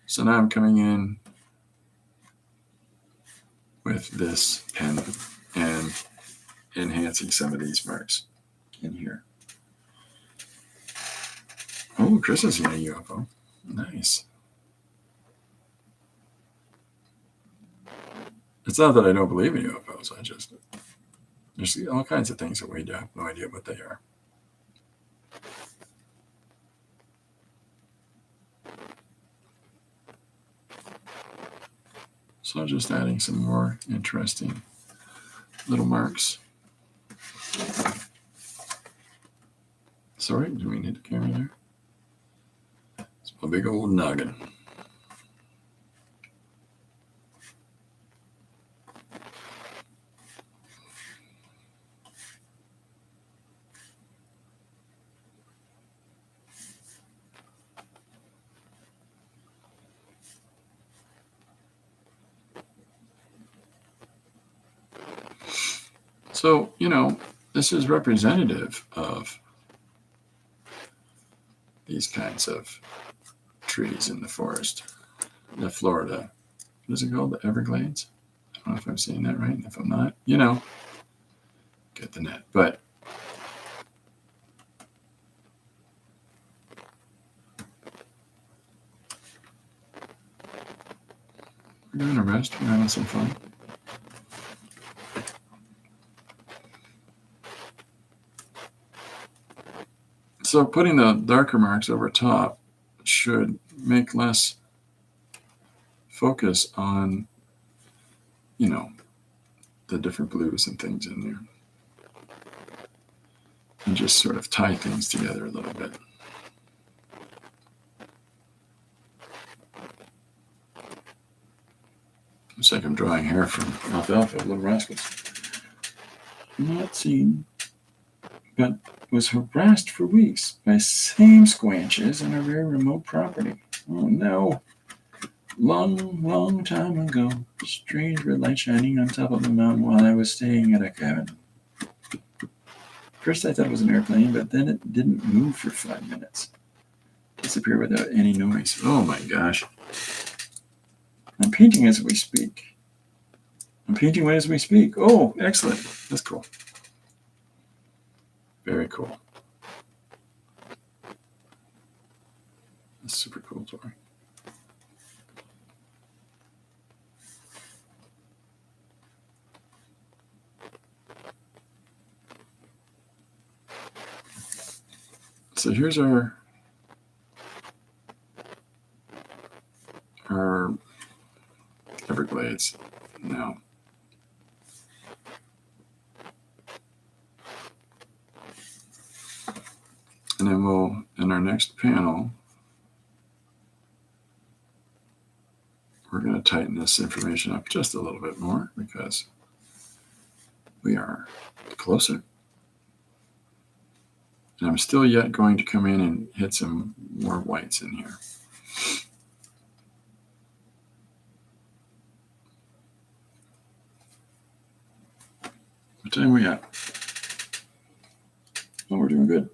So now I'm coming in with this pen and enhancing some of these marks in here. Oh, Chris has seen a UFO. Nice. It's not that I don't believe in UFOs. There's all kinds of things that we have no idea what they are. So just adding some more interesting little marks. Sorry, do we need the camera there? It's a big old noggin. So, this is representative of these kinds of trees in the forest. The Florida, what is it called? The Everglades? I don't know if I'm saying that right. And if I'm not, get the net. But we're doing a rest. We're having some fun. So putting the darker marks over top should make less focus on, the different blues and things in there. And just sort of tie things together a little bit. Looks like I'm drawing hair from Alfalfa, Little Rascals. Not seen, but was harassed for weeks by same squanches on a very remote property. Oh no. Long, long time ago, a strange red light shining on top of the mountain while I was staying at a cabin. First I thought it was an airplane, but then it didn't move for 5 minutes. Disappear without any noise. Oh my gosh. I'm painting as we speak. Oh, excellent. That's cool. Very cool. That's super cool, Tori. So here's our Everglades now. And then we'll, in our next panel, we're going to tighten this information up just a little bit more because we are closer. And I'm still yet going to come in and hit some more whites in here. What time are we at? Oh, we're doing good.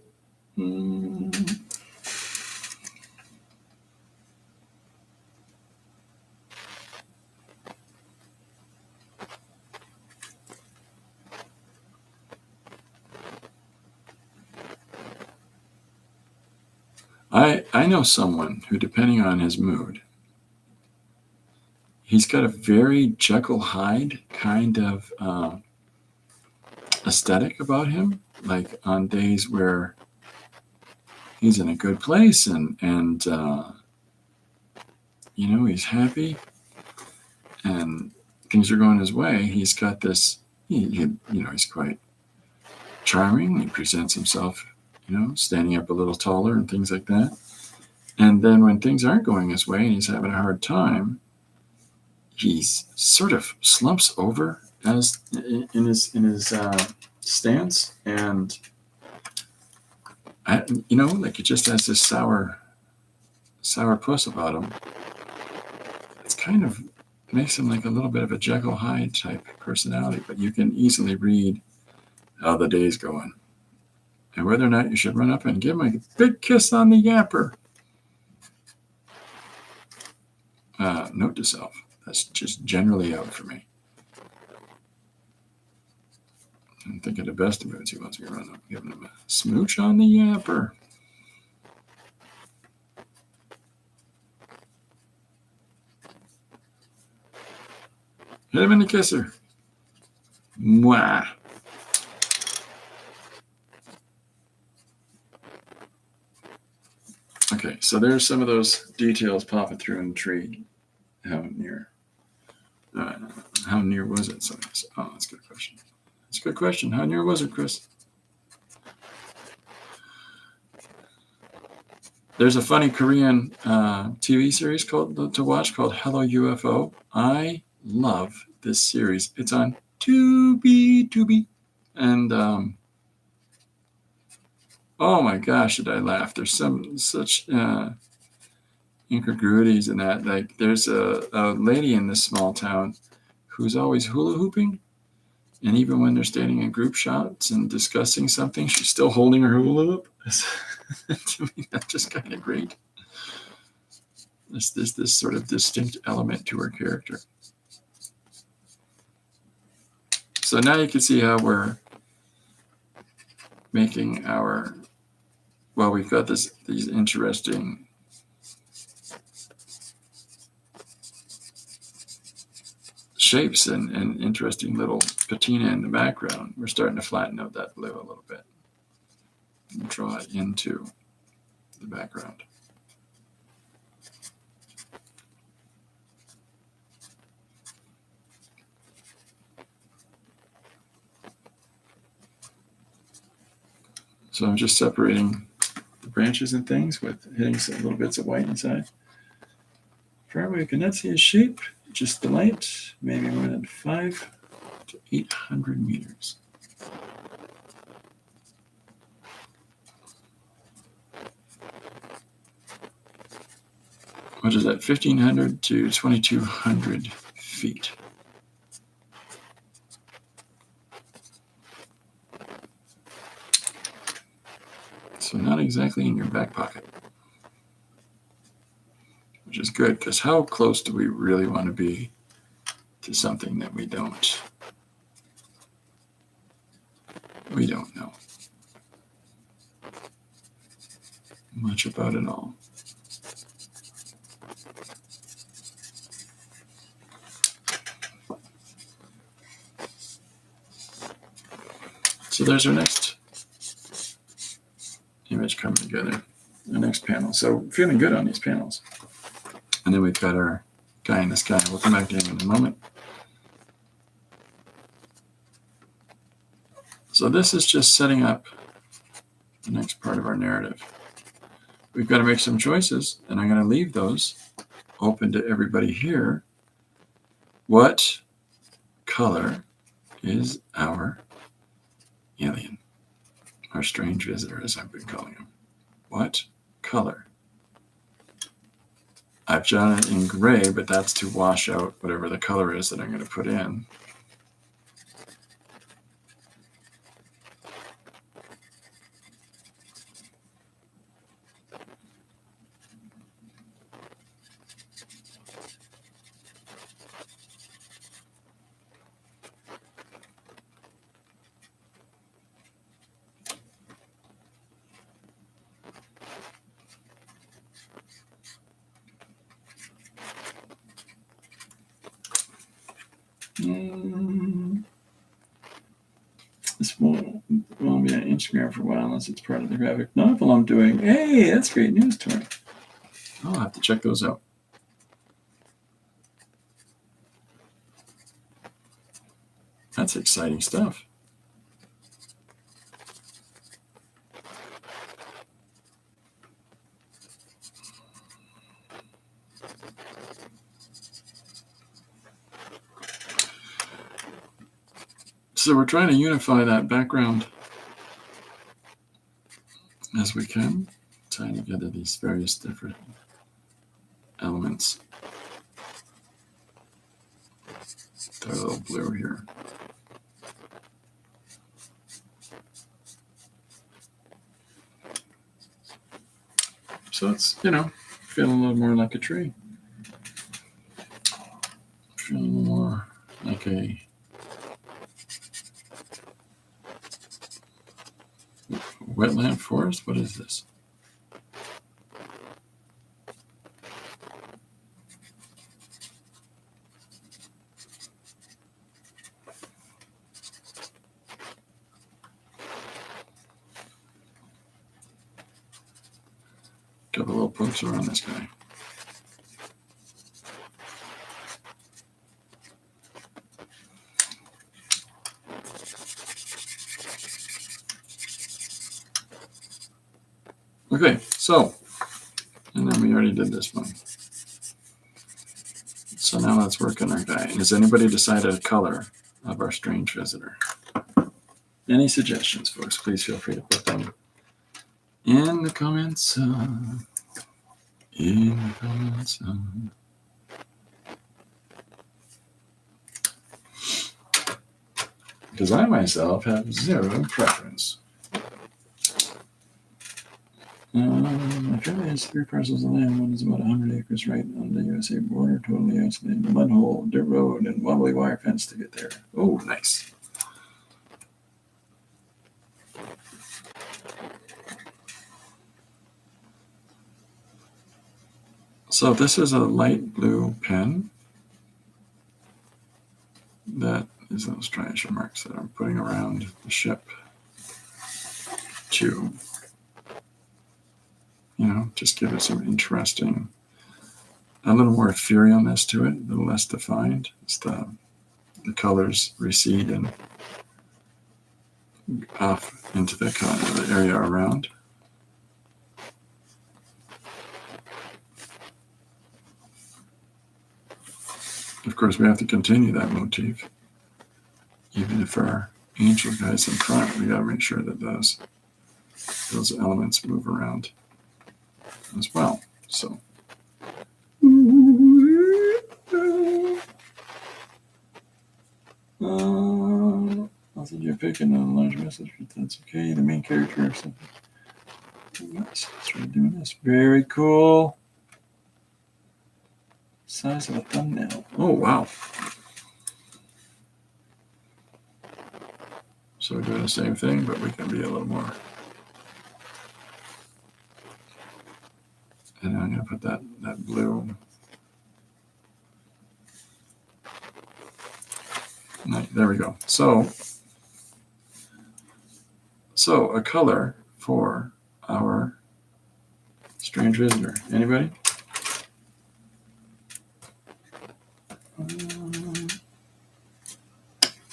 I know someone who, depending on his mood, he's got a very Jekyll Hyde kind of aesthetic about him. Like on days where he's in a good place and he's happy and things are going his way. He's got this. He's quite charming. He presents himself, standing up a little taller and things like that. And then when things aren't going his way and he's having a hard time, he's sort of slumps over as in his stance, and like it just has this sour puss about him. It's kind of makes him like a little bit of a Jekyll Hyde type personality, but you can easily read how the day's going and whether or not you should run up and give him a big kiss on the yapper. Note to self, that's just generally out for me. I'm thinking the best of moods. He wants me to run up, giving him a smooch on the yapper. Hit him in the kisser. Mwah. Okay, so there's some of those details popping through in the tree. How near was it? That's a good question. That's a good question. How near was it, Chris? There's a funny Korean TV series to watch called Hello UFO. I love this series. It's on Tubi. And oh my gosh, did I laugh. There's such incongruities in that. Like there's a lady in this small town who's always hula hooping. And even when they're standing in group shots and discussing something, she's still holding her hula hoop. To me, that's just kind of great. There's this sort of distinct element to her character. So now you can see how we're making we've got these interesting shapes and interesting little patina in the background. We're starting to flatten out that blue a little bit and draw it into the background. So I'm just separating the branches and things with hitting some little bits of white inside. Far away, you cannot see his shape, just the light, maybe more than 500 to 800 meters. What is that? 1,500 to 2,200 feet. So not exactly in your back pocket, which is good, because how close do we really want to be to something that we don't know much about at all? So there's our next image coming together, the next panel. So feeling good on these panels. And then we've got our guy in the sky. We'll come back to him in a moment. So this is just setting up the next part of our narrative. We've got to make some choices, and I'm going to leave those open to everybody here. What color is our alien? Our strange visitor, as I've been calling him. What color? I've drawn it in gray, but that's to wash out whatever the color is that I'm going to put in. be on Instagram for a while unless it's part of the graphic novel I'm doing. Hey, that's great news, Tori. I'll have to check those out. That's exciting stuff. So we're trying to unify that background as we can, tying together these various different elements. Throw a little blue here. So it's, feeling a little more like a tree. Feeling more like a wetland forest. What is this? Couple little pokes around this guy. Okay, so, and then we already did this one. So now let's work on our guy. Has anybody decided a color of our strange visitor? Any suggestions, folks? Please feel free to put them in the comments. Because I myself have zero preference. My family has 3 parcels of land. One is about 100 acres right on the USA border, totally isolated. Mud hole, dirt road, and wobbly wire fence to get there. Oh, nice. So this is a light blue pen that is those triangle marks that I'm putting around the ship to, just give it some interesting, a little more etherealness to it, a little less defined. It's the colors recede and off into the area around. Of course, we have to continue that motif. Even if our angel guy's in front, we got to make sure that those elements move around as well. So, I'll send you a pic and a large message, but that's okay. The main character or something. Let's try doing this. Very cool. Size of a thumbnail. Oh, wow. So we're doing the same thing, but we can be a little more. And I'm going to put that blue. There we go. So a color for our strange visitor. Anybody?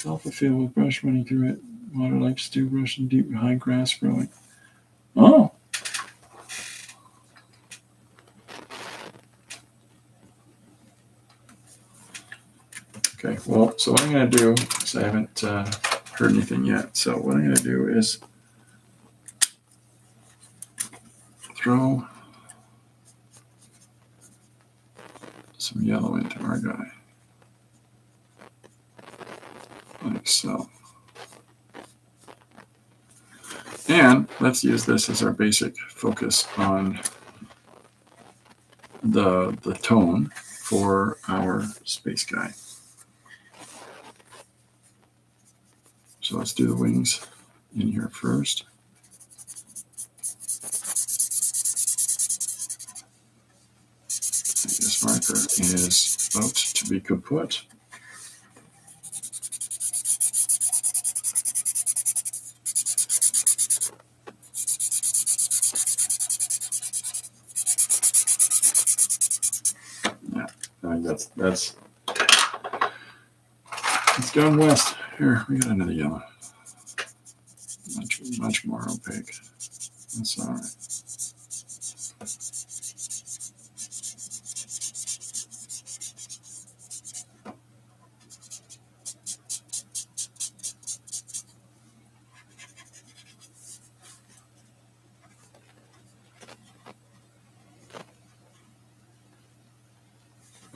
Alpha field with brush running through it. Water like stew brush and deep high grass growing. Oh. Okay, well, so what I'm going to do is I haven't heard anything yet. So what I'm going to do is throw some yellow into our guy. Like so. And let's use this as our basic focus on the tone for our space guy. So let's do the wings in here first. This marker is about to be kaput. That's it's gone west. Here, we got another yellow. Much more opaque. That's all right.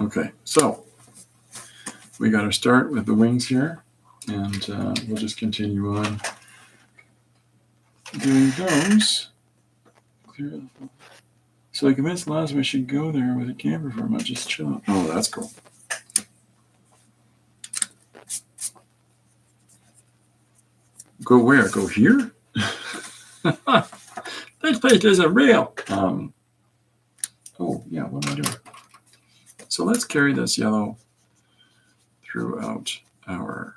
Okay, so we got to start with the wings here, and we'll just continue on doing those. So I convinced Lazarus I should go there with a camper for him. I just chill out. Oh, that's cool. Go where? Go here? This place isn't real. Oh, yeah, what am I doing? So let's carry this yellow throughout our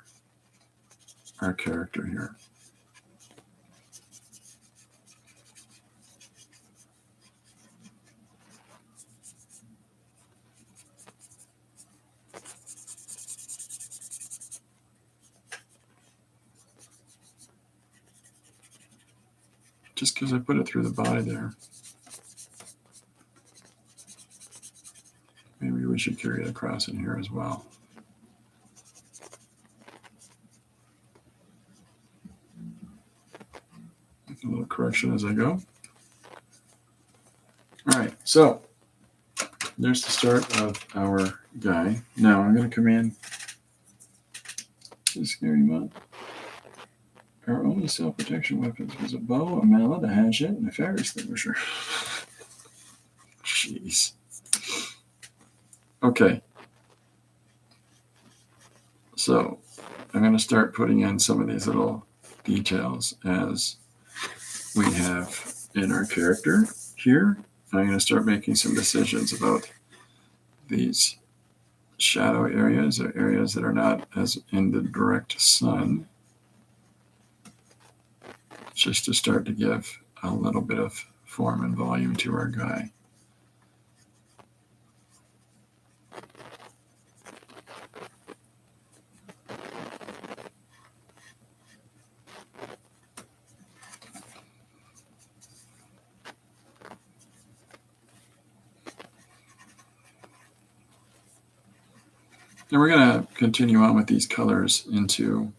character here. Just because I put it through the body there. Maybe we should carry it across in here as well. A little correction as I go. All right, so there's the start of our guy. Now I'm going to come in. Just scary mud. Our only self-protection weapons was a bow, a mallet, a hatchet, and a fire extinguisher. Jeez. Okay. So I'm going to start putting in some of these little details as we have in our character here. I'm going to start making some decisions about these shadow areas or areas that are not as in the direct sun, just to start to give a little bit of form and volume to our guy. And we're going to continue on with these colors into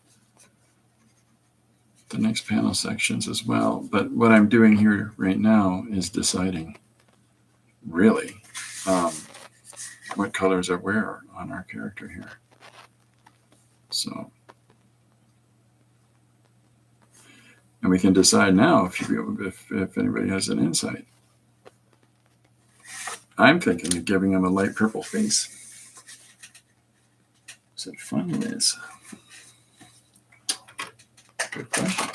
the next panel sections as well. But what I'm doing here right now is deciding really what colors are where on our character here. So, and we can decide now if anybody has an insight. I'm thinking of giving him a light purple face. Such fun it is. Good question.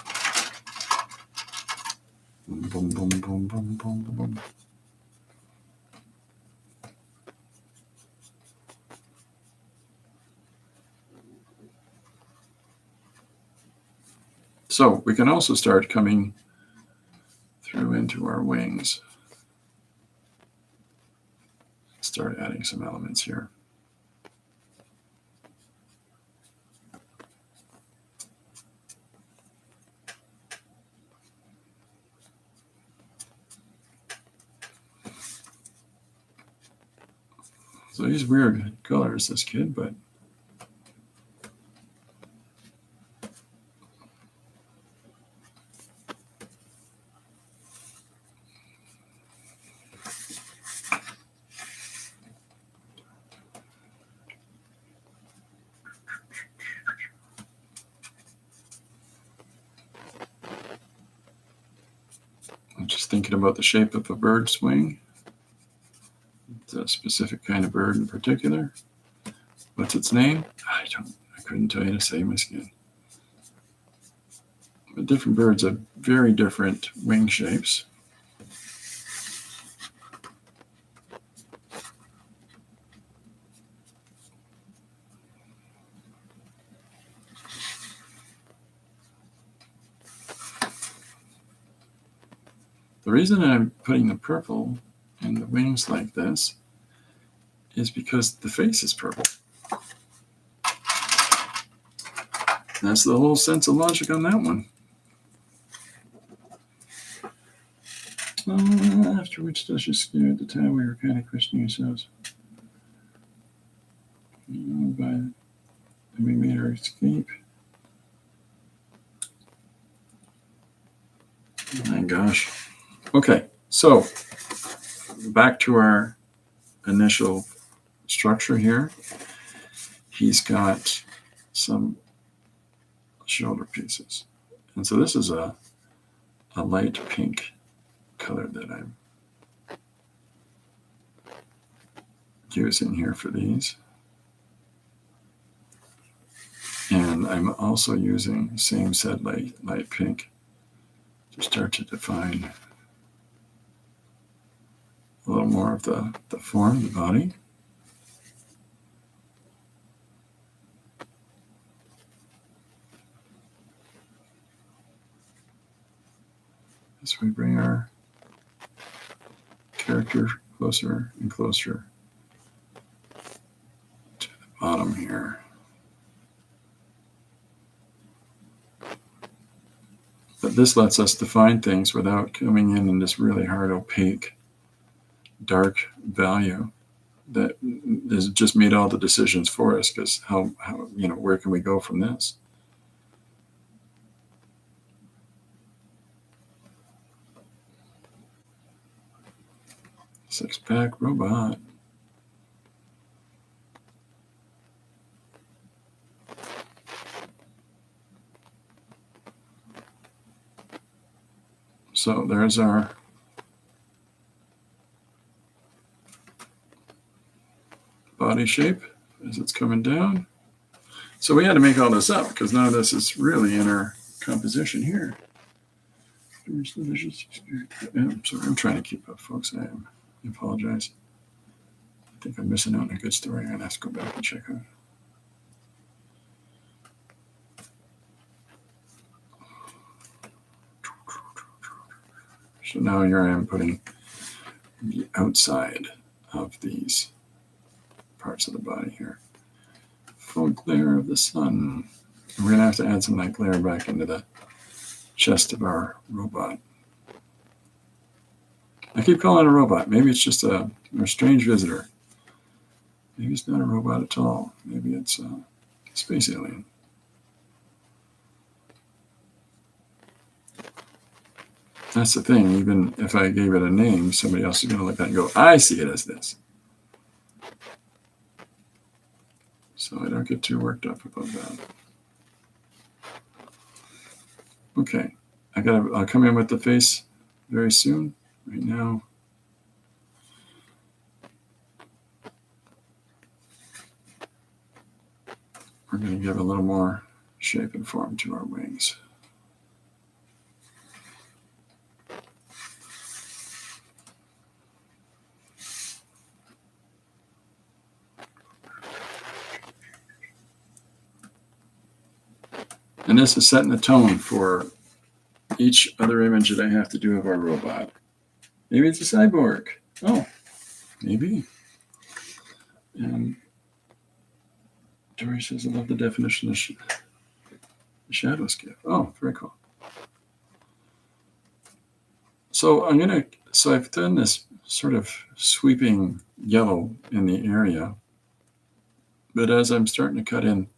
Boom, boom, boom, boom, boom, boom. So we can also start coming through into our wings. Start adding some elements here. So he's weird colors, this kid, but I'm just thinking about the shape of a bird's wing. It's a specific kind of bird in particular. What's its name? I couldn't tell you to save my skin. But different birds have very different wing shapes. The reason I'm putting the purple in the wings like this is because the face is purple. That's the whole sense of logic on that one. After which does you skew at the time we were kind of questioning ourselves. And we made our escape. Oh my gosh. Okay, so back to our initial structure here. He's got some shoulder pieces. And so this is a light pink color that I'm using here for these. And I'm also using same said light pink to start to define a little more of the form, the body. As we bring our character closer and closer to the bottom here. But this lets us define things without coming in this really hard, opaque, dark value that has just made all the decisions for us, because how where can we go from this? Six-pack robot. So there's our body shape as it's coming down. So we had to make all this up because none of this is really in our composition here. I'm sorry, I'm trying to keep up, folks. I apologize. I think I'm missing out on a good story. I'm going to have to go back and check out. So now here I am putting the outside of these parts of the body here. Full glare of the sun. And we're going to have to add some of that glare back into the chest of our robot. I keep calling it a robot. Maybe it's just a strange visitor. Maybe it's not a robot at all. Maybe it's a space alien. That's the thing. Even if I gave it a name, somebody else is going to look at it and go, I see it as this. So I don't get too worked up about that. Okay. I'll come in with the face very soon. Right now, we're going to give a little more shape and form to our wings. And this is setting the tone for each other image that I have to do of our robot. Maybe it's a cyborg. Oh, maybe. And Dory says, I love the definition of shadow skip. Oh, very cool. So I've done this sort of sweeping yellow in the area. But as I'm starting to cut in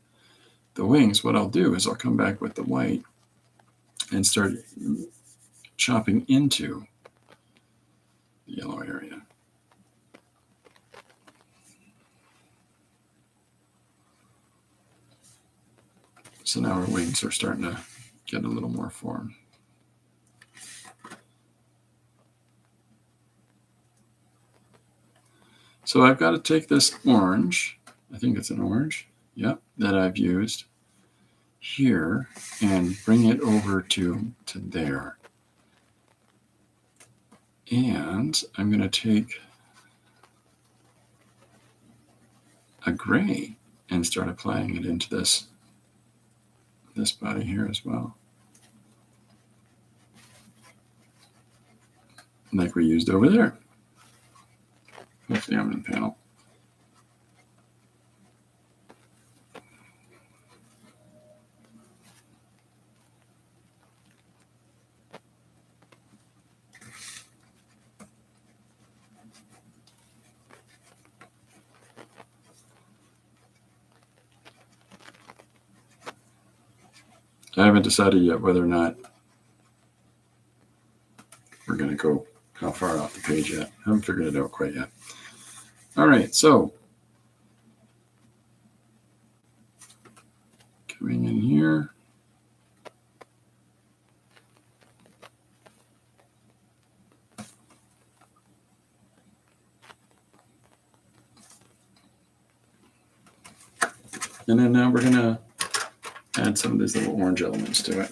the wings, what I'll do is I'll come back with the white and start chopping into the yellow area. So now our wings are starting to get a little more form. So I've got to take this orange, I think it's an orange, yep, that I've used here and bring it over to there. And I'm going to take a gray and start applying it into this body here as well. Like we used over there. Hopefully I'm in panel. I haven't decided yet whether or not we're going to go how far off the page yet. I haven't figured it out quite yet. All right, so coming in here. And then now we're going to add some of these little orange elements to it.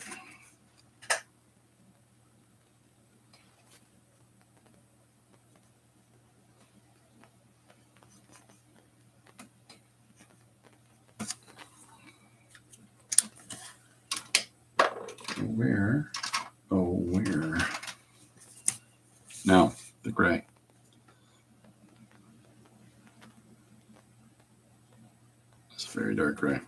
Where? Oh, where? Now, the gray. It's very dark gray.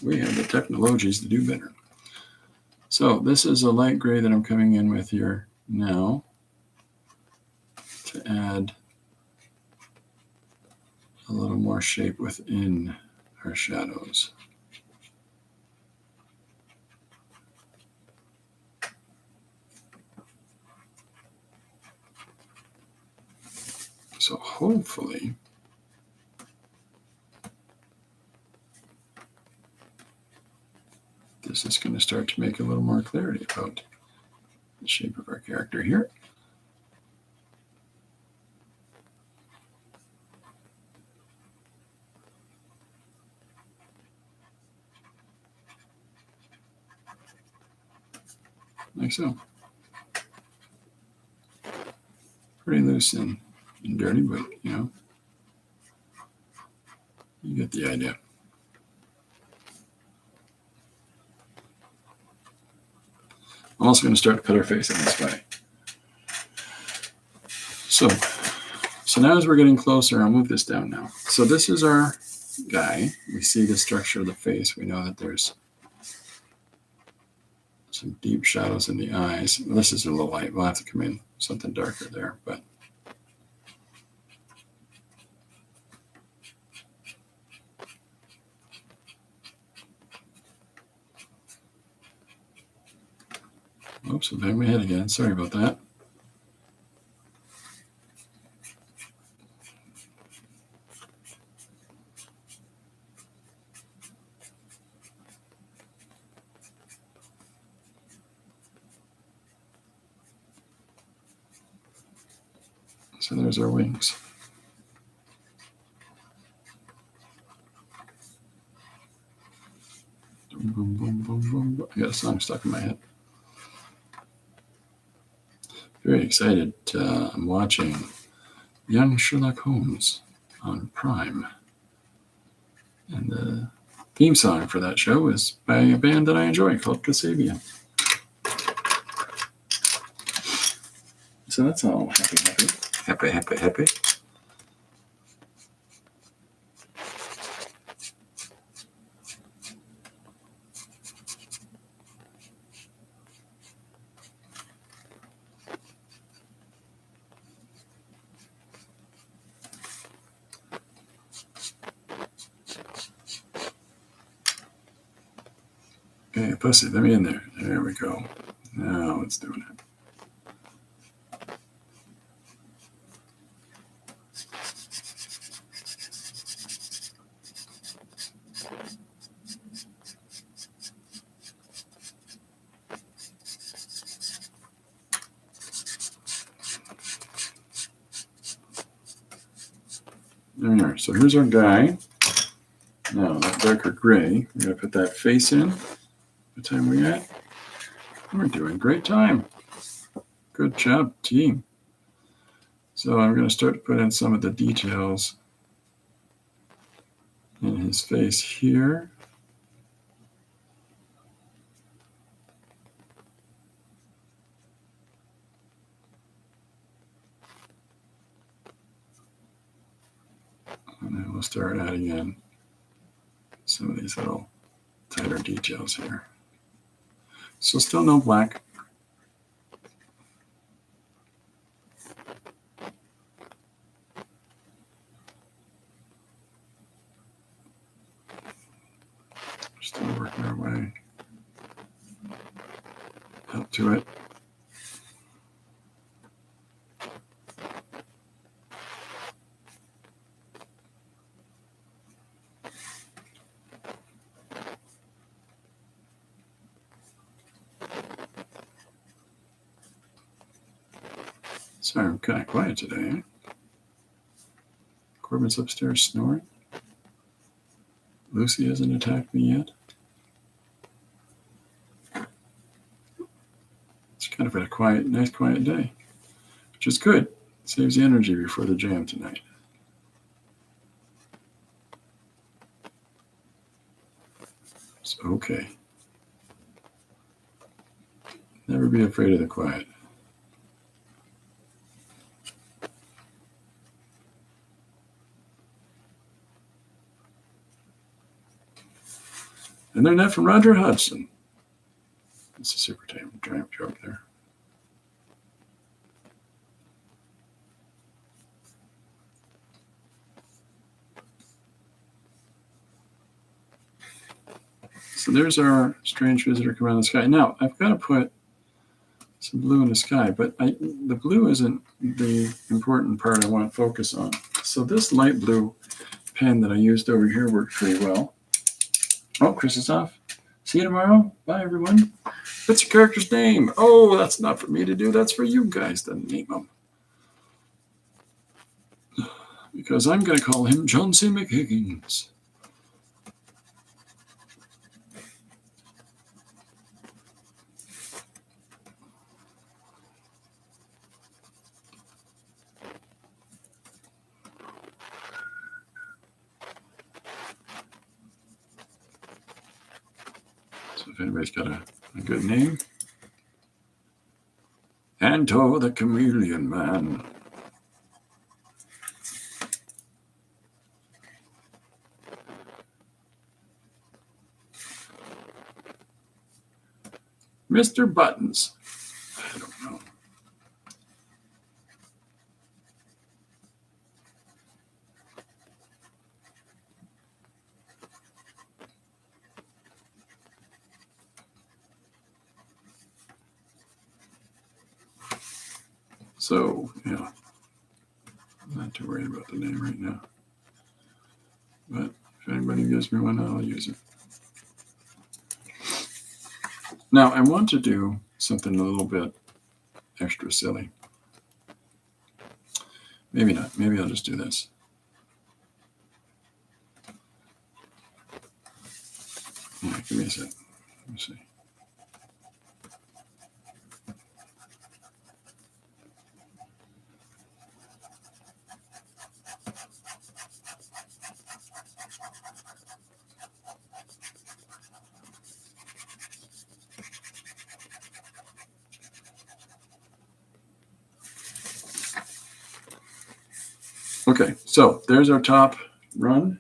We have the technologies to do better. So this is a light gray that I'm coming in with here now to add a little more shape within our shadows. So hopefully this is going to start to make a little more clarity about the shape of our character here. Like so. Pretty loose and dirty, but you know, you get the idea. I'm also going to start to put our face in this way. So now as we're getting closer, I'll move this down now. So this is our guy. We see the structure of the face. We know that there's some deep shadows in the eyes. This is a little light. We'll have to come in something darker there, but oops, I banged my head again. Sorry about that. So there's our wings. Boom, boom, boom, boom, boom. I got a song stuck in my head. Very excited. I'm watching Young Sherlock Holmes on Prime. And the theme song for that show is by a band that I enjoy called Kasabian. So that's all happy. Okay, pussy, let me in there. There we go. Now it's doing it. There we are. So here's our guy. Now that darker gray, we're going to put that face in. What time are we at? We're doing great time. Good job, team. So I'm going to start to put in some of the details in his face here. And then we'll start adding in some of these little tighter details here. So still no black. working our way up to it. Sorry, I'm kind of quiet today. Corbin's upstairs snoring. Lucy hasn't attacked me yet. It's kind of a quiet, nice quiet day, which is good. Saves the energy before the jam tonight. It's okay. Never be afraid of the quiet. And they're not from Roger Hudson. That's a super tramp joke there. So there's our strange visitor come around the sky. Now, I've got to put some blue in the sky, but the blue isn't the important part I want to focus on. So this light blue pen that I used over here worked pretty well. Oh, Chris is off. See you tomorrow. Bye, everyone. What's your character's name? Oh, that's not for me to do. That's for you guys to name him. Because I'm going to call him John C. McHiggins. So if anybody's got a good name. Anto the Chameleon Man. Mr. Buttons. I don't know. So, yeah, I'm not too worried about the name right now. But if anybody gives me one, I'll use it. Now, I want to do something a little bit extra silly. Maybe not. Maybe I'll just do this. Yeah, give me a sec. Let me see. Okay, so there's our top run.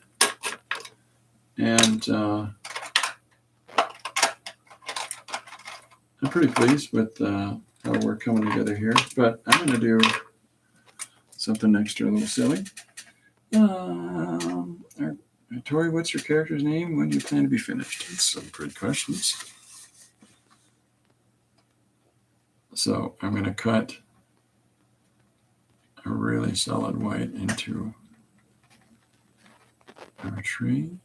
And I'm pretty pleased with how we're coming together here. But I'm going to do something extra a little silly. Tori, what's your character's name? When do you plan to be finished? That's some good questions. So I'm going to cut a really solid white into our tree.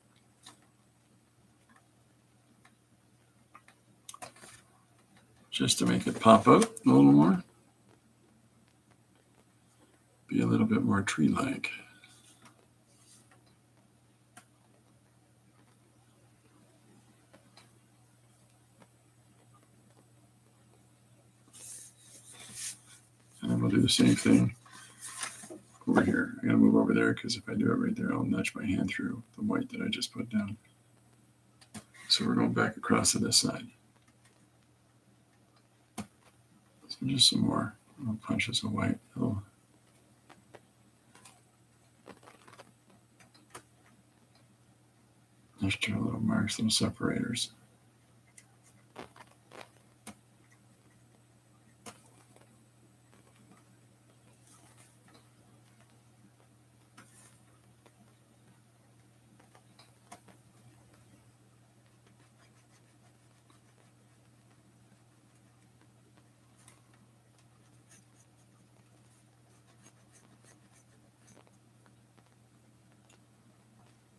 Just to make it pop out a little more. Be a little bit more tree-like. And then we'll do the same thing over here. I'm going to move over there because if I do it right there, I'll nudge my hand through the white that I just put down. So we're going back across to this side. So just some more little punches of white. Extra little marks, little separators.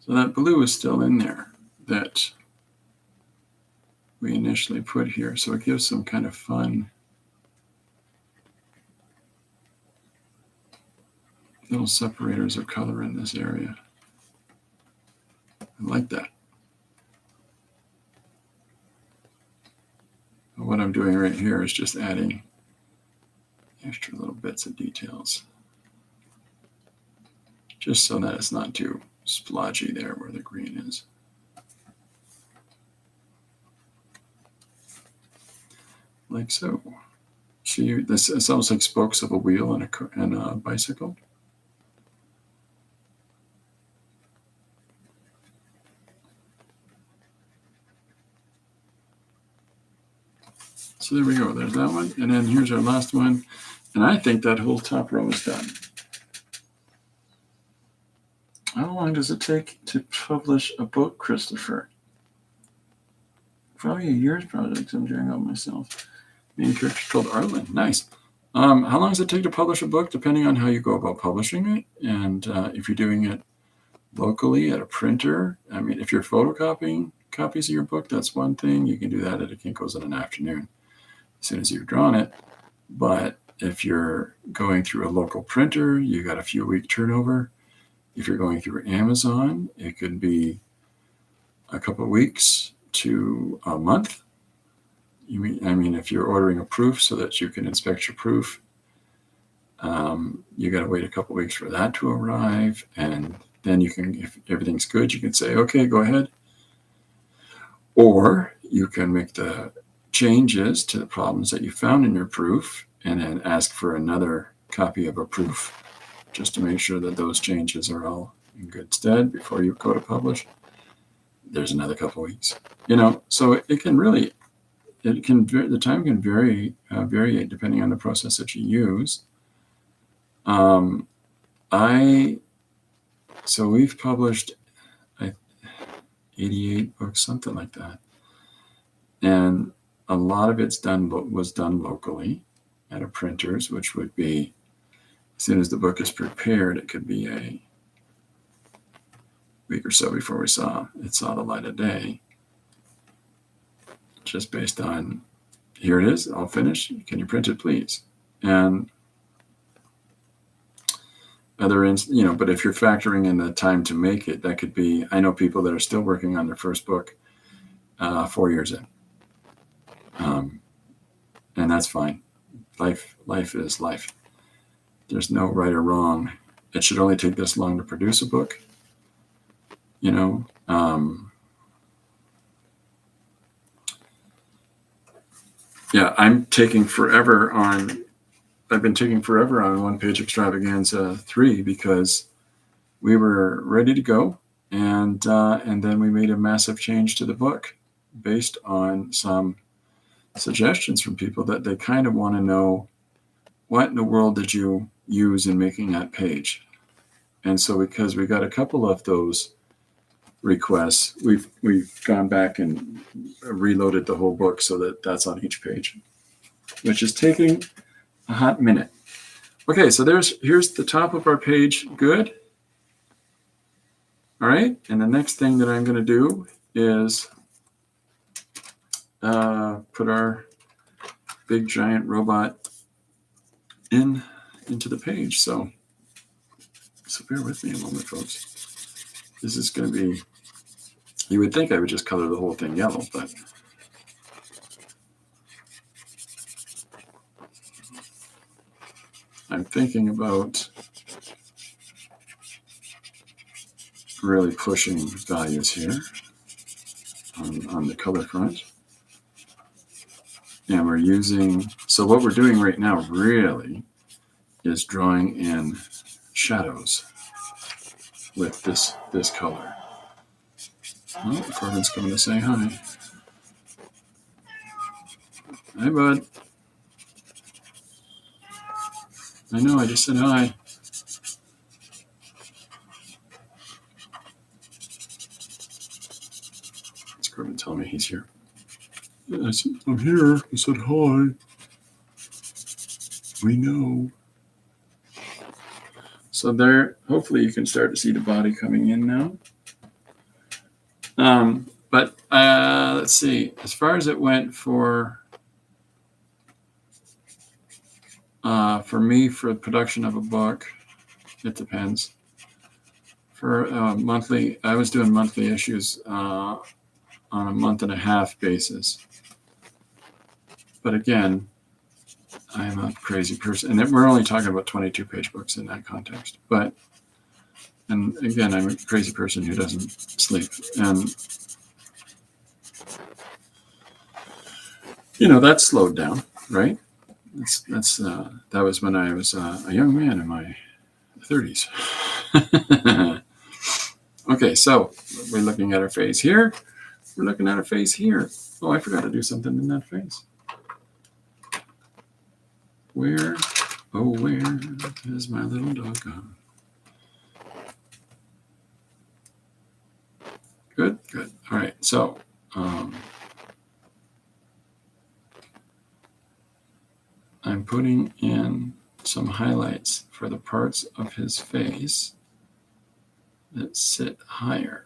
So that blue is still in there that we initially put here. So it gives some kind of fun little separators of color in this area. I like that. What I'm doing right here is just adding extra little bits of details, just so that it's not too splotchy there where the green is. Like so. See, this is almost like spokes of a wheel and a bicycle. So there we go. There's that one. And then here's our last one. And I think that whole top row is done. How long does it take to publish a book, Christopher? Probably a year's project. I'm doing all myself. Main character called Arlen. Nice. How long does it take to publish a book? Depending on how you go about publishing it. And if you're doing it locally at a printer, I mean, if you're photocopying copies of your book, that's one thing. You can do that at a Kinko's in an afternoon as soon as you've drawn it. But if you're going through a local printer, you got a few week turnover. If you're going through Amazon, it could be a couple of weeks to a month. I mean, if you're ordering a proof so that you can inspect your proof, you got to wait a couple of weeks for that to arrive. And then you can, if everything's good, you can say, okay, go ahead. Or you can make the changes to the problems that you found in your proof and then ask for another copy of a proof just to make sure that those changes are all in good stead before you go to publish. There's another couple weeks, so it can really, the time can vary depending on the process that you use. So we've published 88 books, something like that. And a lot of it's was done locally at a printer's, which would be, as soon as the book is prepared, it could be a week or so before it saw the light of day. Just based on, here it is, all finished. Can you print it, please? And but if you're factoring in the time to make it, that could be, I know people that are still working on their first book 4 years in. And that's fine. Life is life. There's no right or wrong. It should only take this long to produce a book. Yeah, I've been taking forever on One Page Extravaganza 3 because we were ready to go. And then we made a massive change to the book based on some suggestions from people that they kind of want to know, what in the world did you use in making that page? And so because we got a couple of those requests, we've gone back and reloaded the whole book so that that's on each page, which is taking a hot minute. Okay, so here's the top of our page. Good. All right, and the next thing that I'm going to do is put our big giant robot into the page. So bear with me a moment, folks. This is going to be, you would think I would just color the whole thing yellow, but I'm thinking about really pushing values here on the color front. And we're using, so what we're doing right now really is drawing in shadows with this color. Oh, Corbin's coming to say hi. Hi, bud. I know, I just said hi. It's Corbin telling me he's here. Yeah, I said, I'm here. I said hi. We know. So there, hopefully you can start to see the body coming in now. But let's see. As far as it went for me for production of a book, it depends. For monthly, I was doing monthly issues on a month and a half basis. But again, I'm a crazy person, and we're only talking about 22-page books in that context. But, and again, I'm a crazy person who doesn't sleep, and that slowed down, right? That was when I was a young man in my 30s. Okay, so we're looking at our face here. We're looking at our face here. Oh, I forgot to do something in that face. Where is my little dog gone? Good. All right, so I'm putting in some highlights for the parts of his face that sit higher,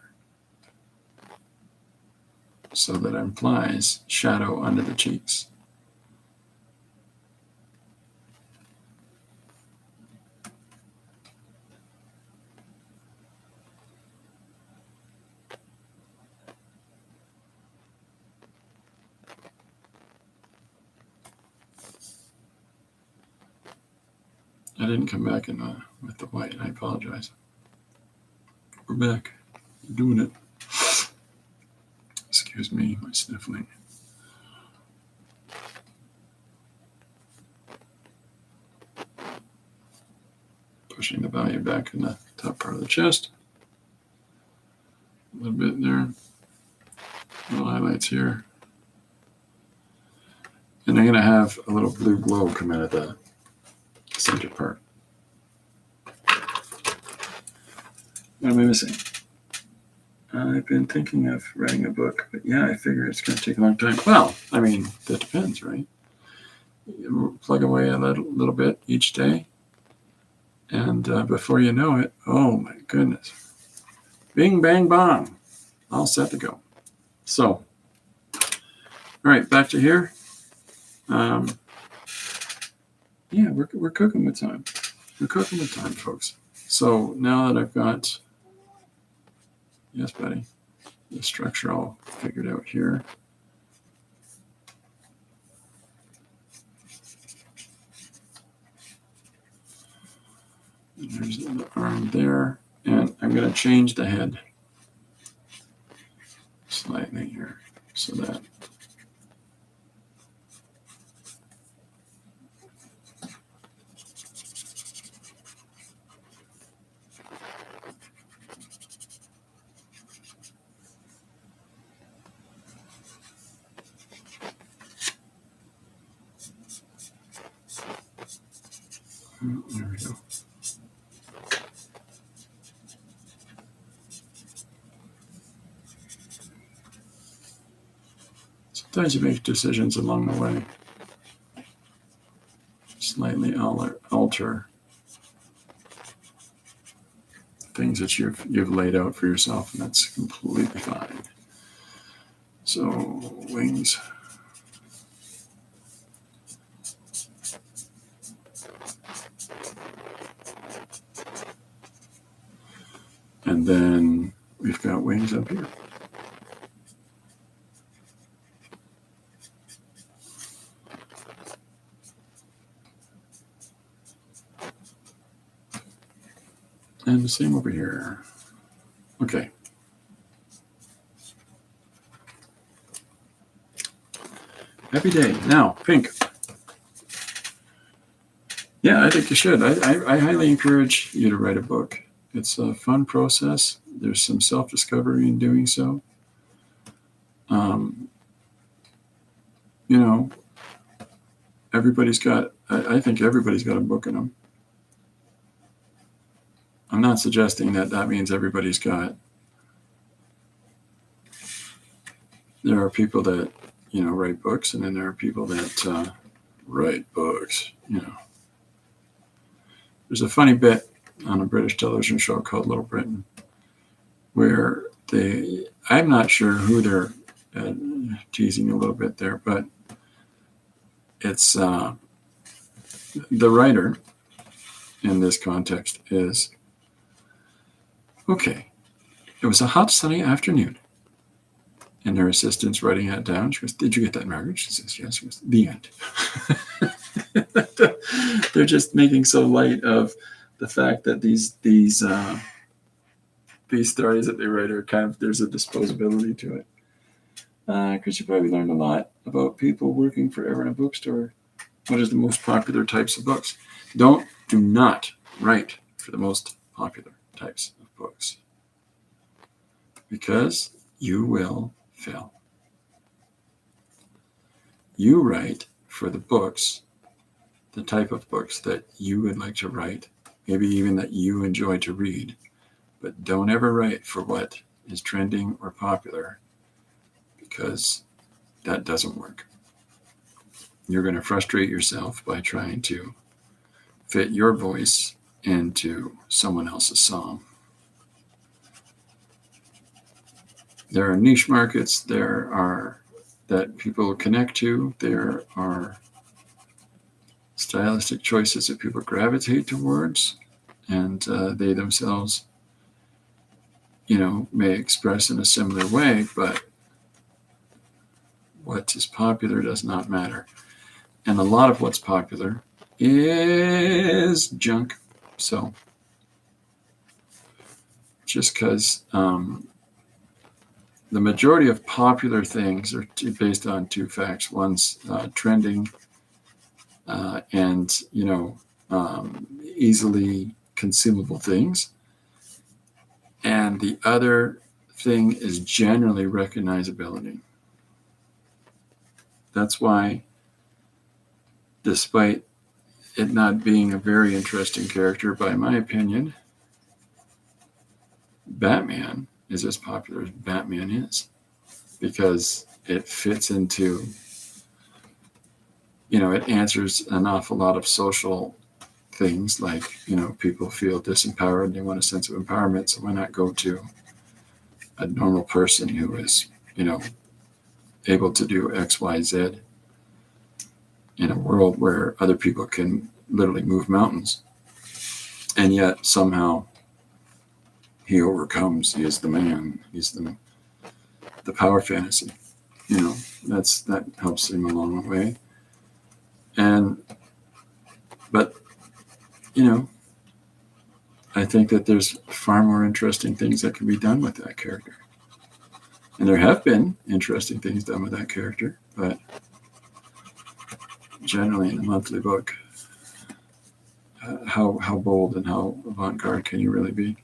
so that implies shadow under the cheeks. I didn't come back with the white. I apologize. We're back. We're doing it. Excuse me, my sniffling. Pushing the value back in the top part of the chest. A little bit there. Little highlights here. And I'm going to have a little blue glow come out of the center part. What am I missing? I've been thinking of writing a book, but yeah, I figure it's going to take a long time. Well, I mean, that depends, right? You plug away a little bit each day, and before you know it, oh my goodness, bing, bang, bong, all set to go. So, all right, back to here. Yeah, we're cooking with time. We're cooking with time, folks. So now that I've got, yes, buddy, the structure all figured out here. And there's the arm there, and I'm going to change the head slightly here so that there we go. Sometimes you make decisions along the way. Slightly alter things that you've laid out for yourself, and that's completely fine. So wings. And then we've got wings up here. And the same over here. Okay. Happy day. Now, pink. Yeah, I think you should. I highly encourage you to write a book. It's a fun process. There's some self-discovery in doing so. Everybody's got, I think everybody's got a book in them. I'm not suggesting that means everybody's got. There are people that, write books, and then there are people that write books, There's a funny bit on a British television show called Little Britain where they I'm not sure who they're teasing a little bit there, but it's the writer in this context is, okay, it was a hot sunny afternoon. And her assistant's writing that down. She goes, "Did you get that, Margaret?" She says, "Yes." She goes, "The end." They're just making so light of the fact that these stories that they write are kind of, there's a disposability to it. Because you probably learned a lot about people working forever in a bookstore. What is the most popular types of books? Do not write for the most popular types of books, because you will fail. You write for the books, the type of books that you would like to write, maybe even that you enjoy to read, but don't ever write for what is trending or popular, because that doesn't work. You're going to frustrate yourself by trying to fit your voice into someone else's song. There are niche markets, there are that people connect to, there are stylistic choices that people gravitate towards, and they themselves, may express in a similar way, but what is popular does not matter. And a lot of what's popular is junk. So just because the majority of popular things are based on two facts. One's trending and, easily consumable things. And the other thing is generally recognizability. That's why, despite it not being a very interesting character, by my opinion, Batman is as popular as Batman is, because it fits into, it answers an awful lot of social things, like, people feel disempowered, they want a sense of empowerment, so why not go to a normal person who is, able to do X, Y, Z in a world where other people can literally move mountains, and yet somehow he overcomes. He is the man. He's the power fantasy. That helps him along the way. But I think that there's far more interesting things that can be done with that character. And there have been interesting things done with that character, but generally in a monthly book, how bold and how avant-garde can you really be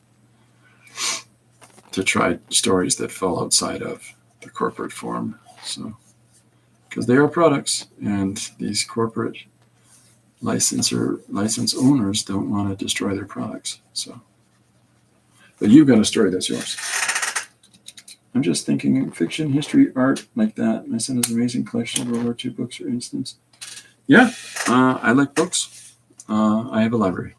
to try stories that fall outside of the corporate form? So, because they are products, and these corporate license owners don't want to destroy their products. So, but you've got a story that's yours. I'm just thinking fiction, history, art, like that. My son has an amazing collection of World War II books, for instance. Yeah, I like books. I have a library.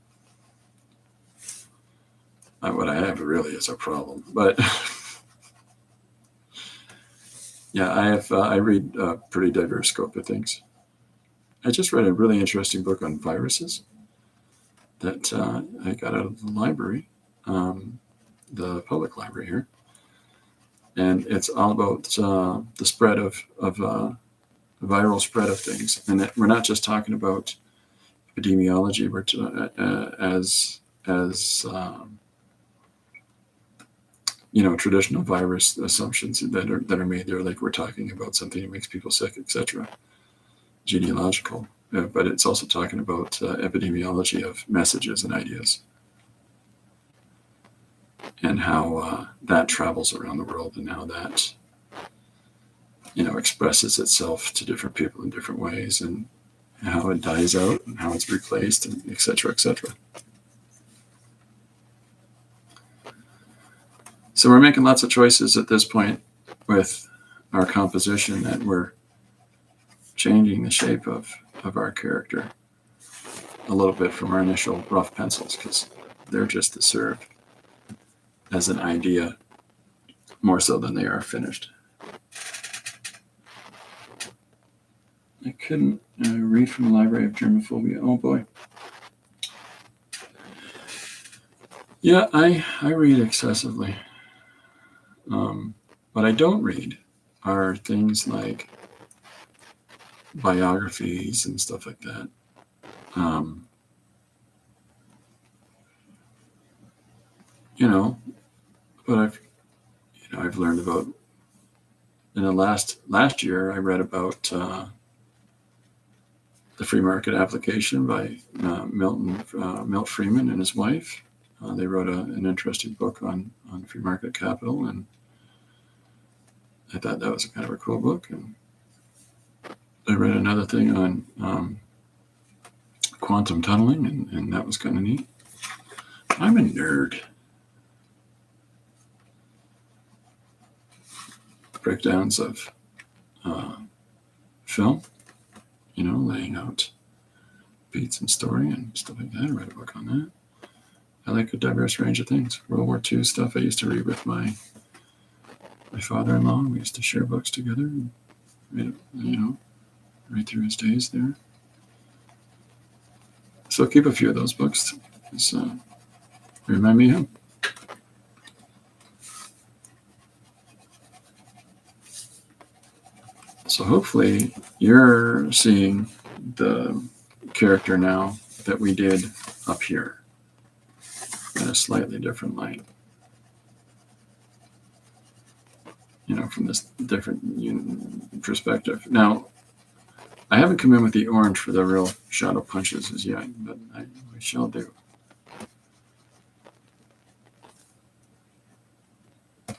What I have really is a problem, but yeah, I read a pretty diverse scope of things. I just read a really interesting book on viruses that I got out of the library, the public library here, and it's all about the spread of viral spread of things. And we're not just talking about epidemiology. We're as traditional virus assumptions that are made there, like we're talking about something that makes people sick, etc. Genealogical, but it's also talking about epidemiology of messages and ideas, and how that travels around the world, and how that expresses itself to different people in different ways, and how it dies out, and how it's replaced, and etc., etc. So we're making lots of choices at this point with our composition, that we're changing the shape of our character a little bit from our initial rough pencils, because they're just to serve as an idea more so than they are finished. I couldn't read from the Library of Germophobia. Oh boy. Yeah, I read excessively. What I don't read are things like biographies and stuff like that. But I've learned about, in the last year I read about the free market application by Milt Freeman and his wife. They wrote an interesting book on free market capital, and I thought that was kind of a cool book. And I read another thing on quantum tunneling, and that was kind of neat. I'm a nerd. Breakdowns of film, laying out beats and story and stuff like that. I read a book on that. I like a diverse range of things. World War II stuff I used to read with my father-in-law. We used to share books together and read, right through his days there. So I'll keep a few of those books. Remind me of him. So hopefully you're seeing the character now that we did up here in a slightly different light. From this different perspective. Now, I haven't come in with the orange for the real shadow punches as yet, but I shall do. A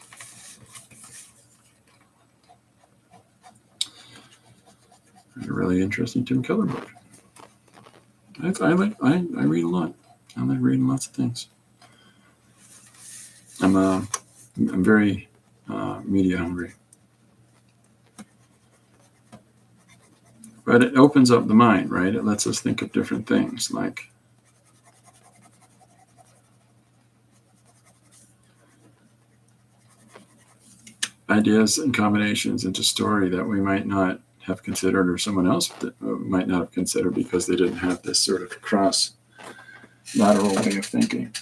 really interesting Tim Keller book. I read a lot. I like reading lots of things. I'm very media hungry, but it opens up the mind, right? It lets us think of different things, like ideas and combinations into story that we might not have considered, or someone else might not have considered because they didn't have this sort of cross lateral way of thinking.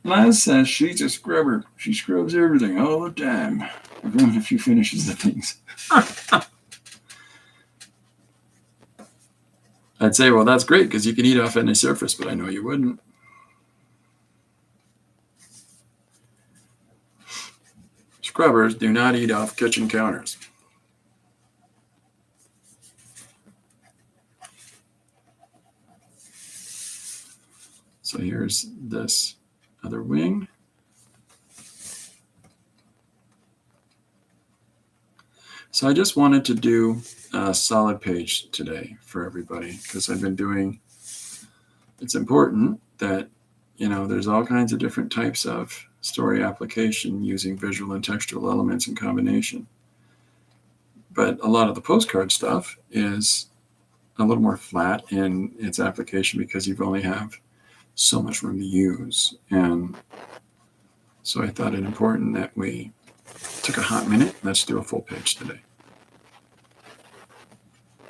Liz says she's a scrubber. She scrubs everything all the time. Even if she finishes the things. I'd say, well, that's great because you can eat off any surface, but I know you wouldn't. Scrubbers do not eat off kitchen counters. So here's this other wing. So I just wanted to do a solid page today for everybody because I've been doing, it's important that, there's all kinds of different types of story application using visual and textual elements in combination. But a lot of the postcard stuff is a little more flat in its application because you only have so much room to use. And so I thought it important that we took a hot minute. Let's do a full page today.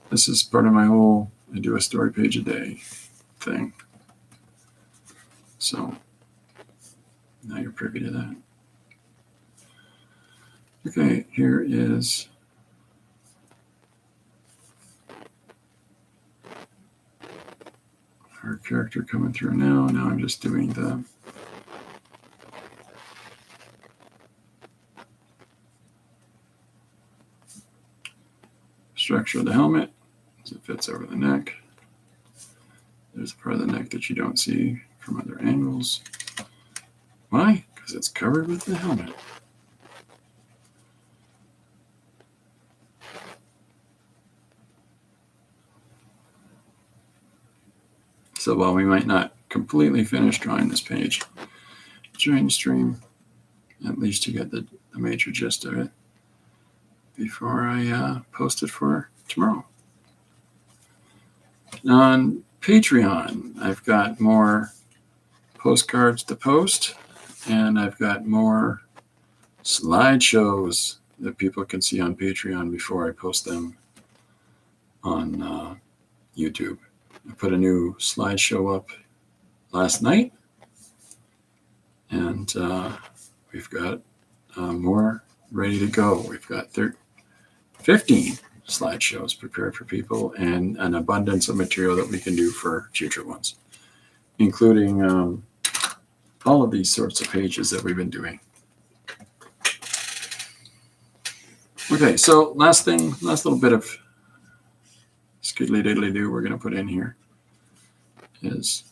This is part of my whole, I do a story page a day thing. So now you're privy to that. Okay, here is our character coming through now. Now I'm just doing the structure of the helmet as it fits over the neck. There's a part of the neck that you don't see from other angles. Why? Because it's covered with the helmet. So while we might not completely finish drawing this page, during the stream, at least you get the major gist of it before I post it for tomorrow. On Patreon, I've got more postcards to post. And I've got more slideshows that people can see on Patreon before I post them on YouTube. I put a new slideshow up last night, and we've got more ready to go. We've got 15 slideshows prepared for people and an abundance of material that we can do for future ones, including all of these sorts of pages that we've been doing. Okay, so last little bit of skiddly diddly do we're going to put in here is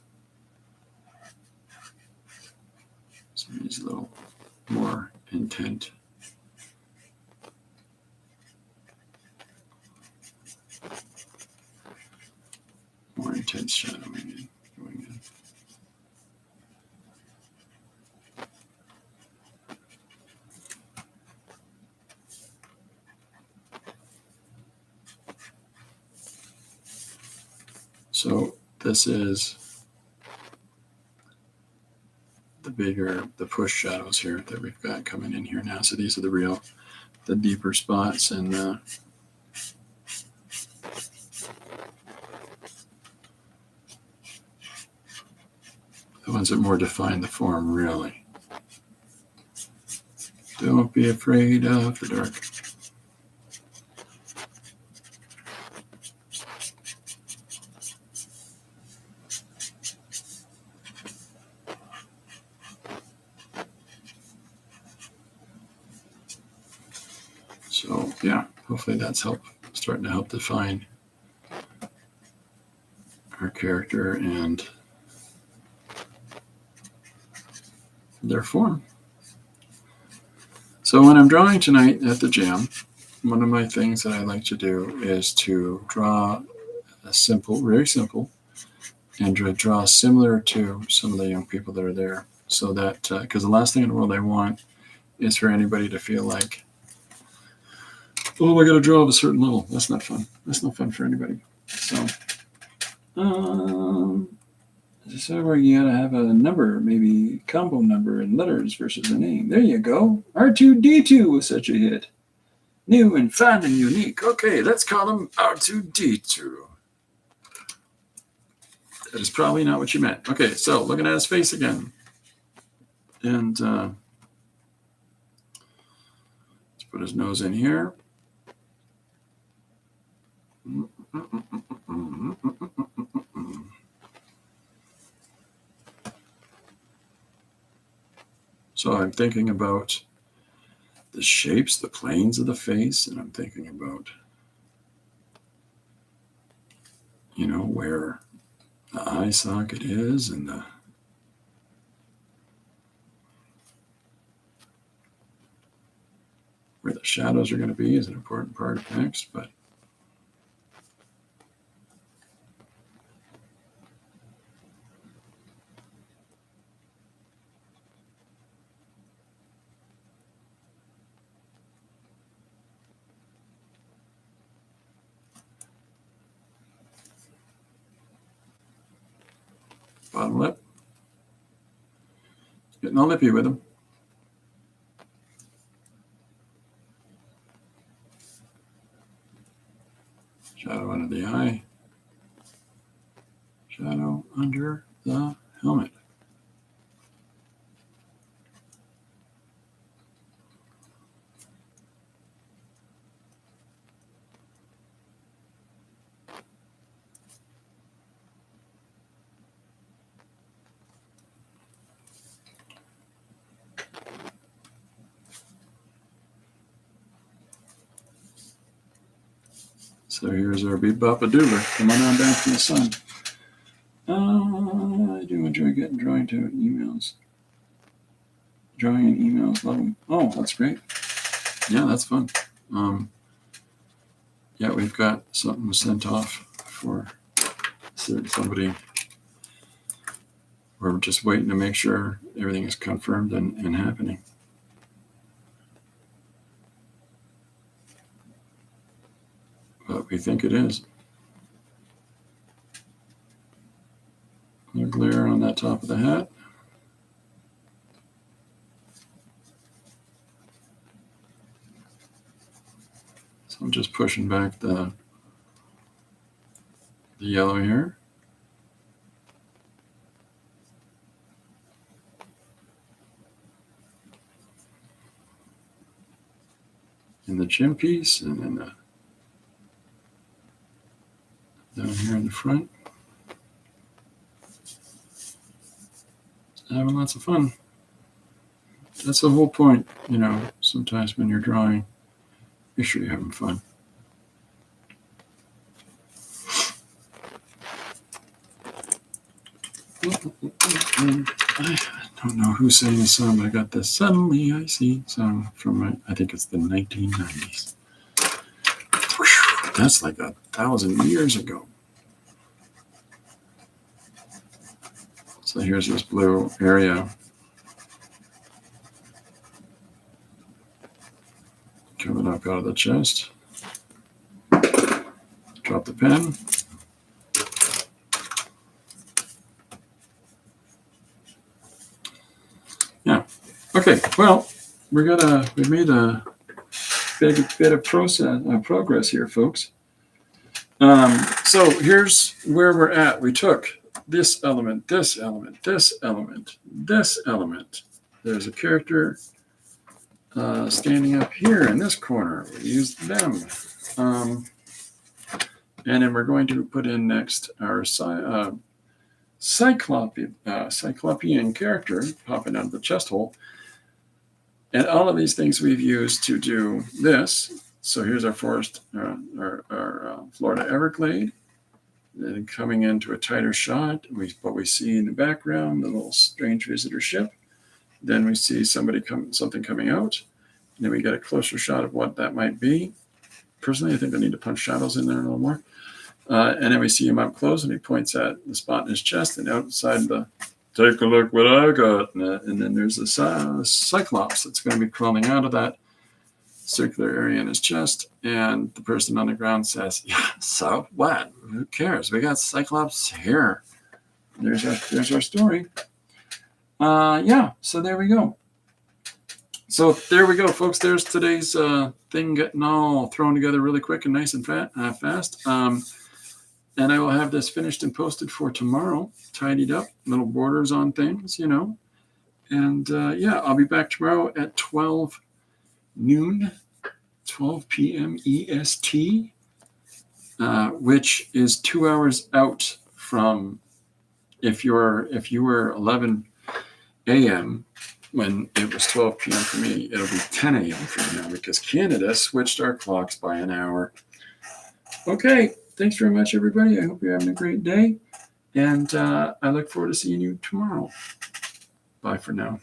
some of these little more intense shadowing going in. So this is the push shadows here that we've got coming in here now. So these are the deeper spots, and the ones that more define the form, really. Don't be afraid of the dark. So yeah, hopefully that's starting to help define our character and their form. So when I'm drawing tonight at the gym, one of my things that I like to do is to draw very simple, and draw similar to some of the young people that are there, so that because the last thing in the world I want is for anybody to feel like, oh, I got to draw of a certain level. That's not fun. That's not fun for anybody. So where you got to have a number, maybe combo number and letters versus a name. There you go. R2D2 was such a hit. New and fun and unique. Okay, let's call him R2D2. That is probably not what you meant. Okay, so looking at his face again. And let's put his nose in here. So I'm thinking about the shapes, the planes of the face, and I'm thinking about, where the eye socket is, and where the shadows are going to be is an important part of text, but bottom lip. Getting all lippy with them. Shadow under the eye. Shadow under the helmet. So here's our Beep Bop a Doodler. Come on down from the sun. I do enjoy getting drawing to emails. Drawing in emails, love them. Oh, that's great. Yeah, that's fun. Yeah, we've got something sent off for somebody. We're just waiting to make sure everything is confirmed and happening. But we think it is. A glare on that top of the hat. So I'm just pushing back the yellow here. In the chin piece, and then down here in the front. Having lots of fun. That's the whole point, you know, sometimes when you're drawing, make sure you're having fun. I don't know who sang the song, but I got the Suddenly I See song from, I think it's the 1990s. That's like 1,000 years ago. So here's this blue area. Coming up out of the chest. Drop the pen. Yeah. Okay. Well, we've made a big bit of progress here, folks. So here's where we're at. We took this element, this element, this element, this element. There's a character standing up here in this corner. We used them. And then we're going to put in next our cyclopean character popping out of the chest hole. And all of these things we've used to do this. So here's our forest, our Florida Everglade. Then coming into a tighter shot, what we see in the background, the little strange visitor ship. Then we see something coming out. And then we get a closer shot of what that might be. Personally, I think I need to punch shadows in there a little more. And then we see him up close, and he points at the spot in his chest, and outside take a look what I got. And then there's a cyclops that's going to be crawling out of that circular area in his chest. And the person on the ground says, yeah, so what? Who cares? We got cyclops here. There's our story. Yeah, so there we go. So there we go, folks. There's today's thing getting all thrown together really quick and nice and fast. And I will have this finished and posted for tomorrow, tidied up, little borders on things, you know. And yeah, I'll be back tomorrow at 12 noon, 12 p.m. EST, which is 2 hours out from if you were 11 a.m. when it was 12 p.m. for me, it'll be 10 a.m. for now because Canada switched our clocks by an hour. Okay. Thanks very much, everybody. I hope you're having a great day. And I look forward to seeing you tomorrow. Bye for now.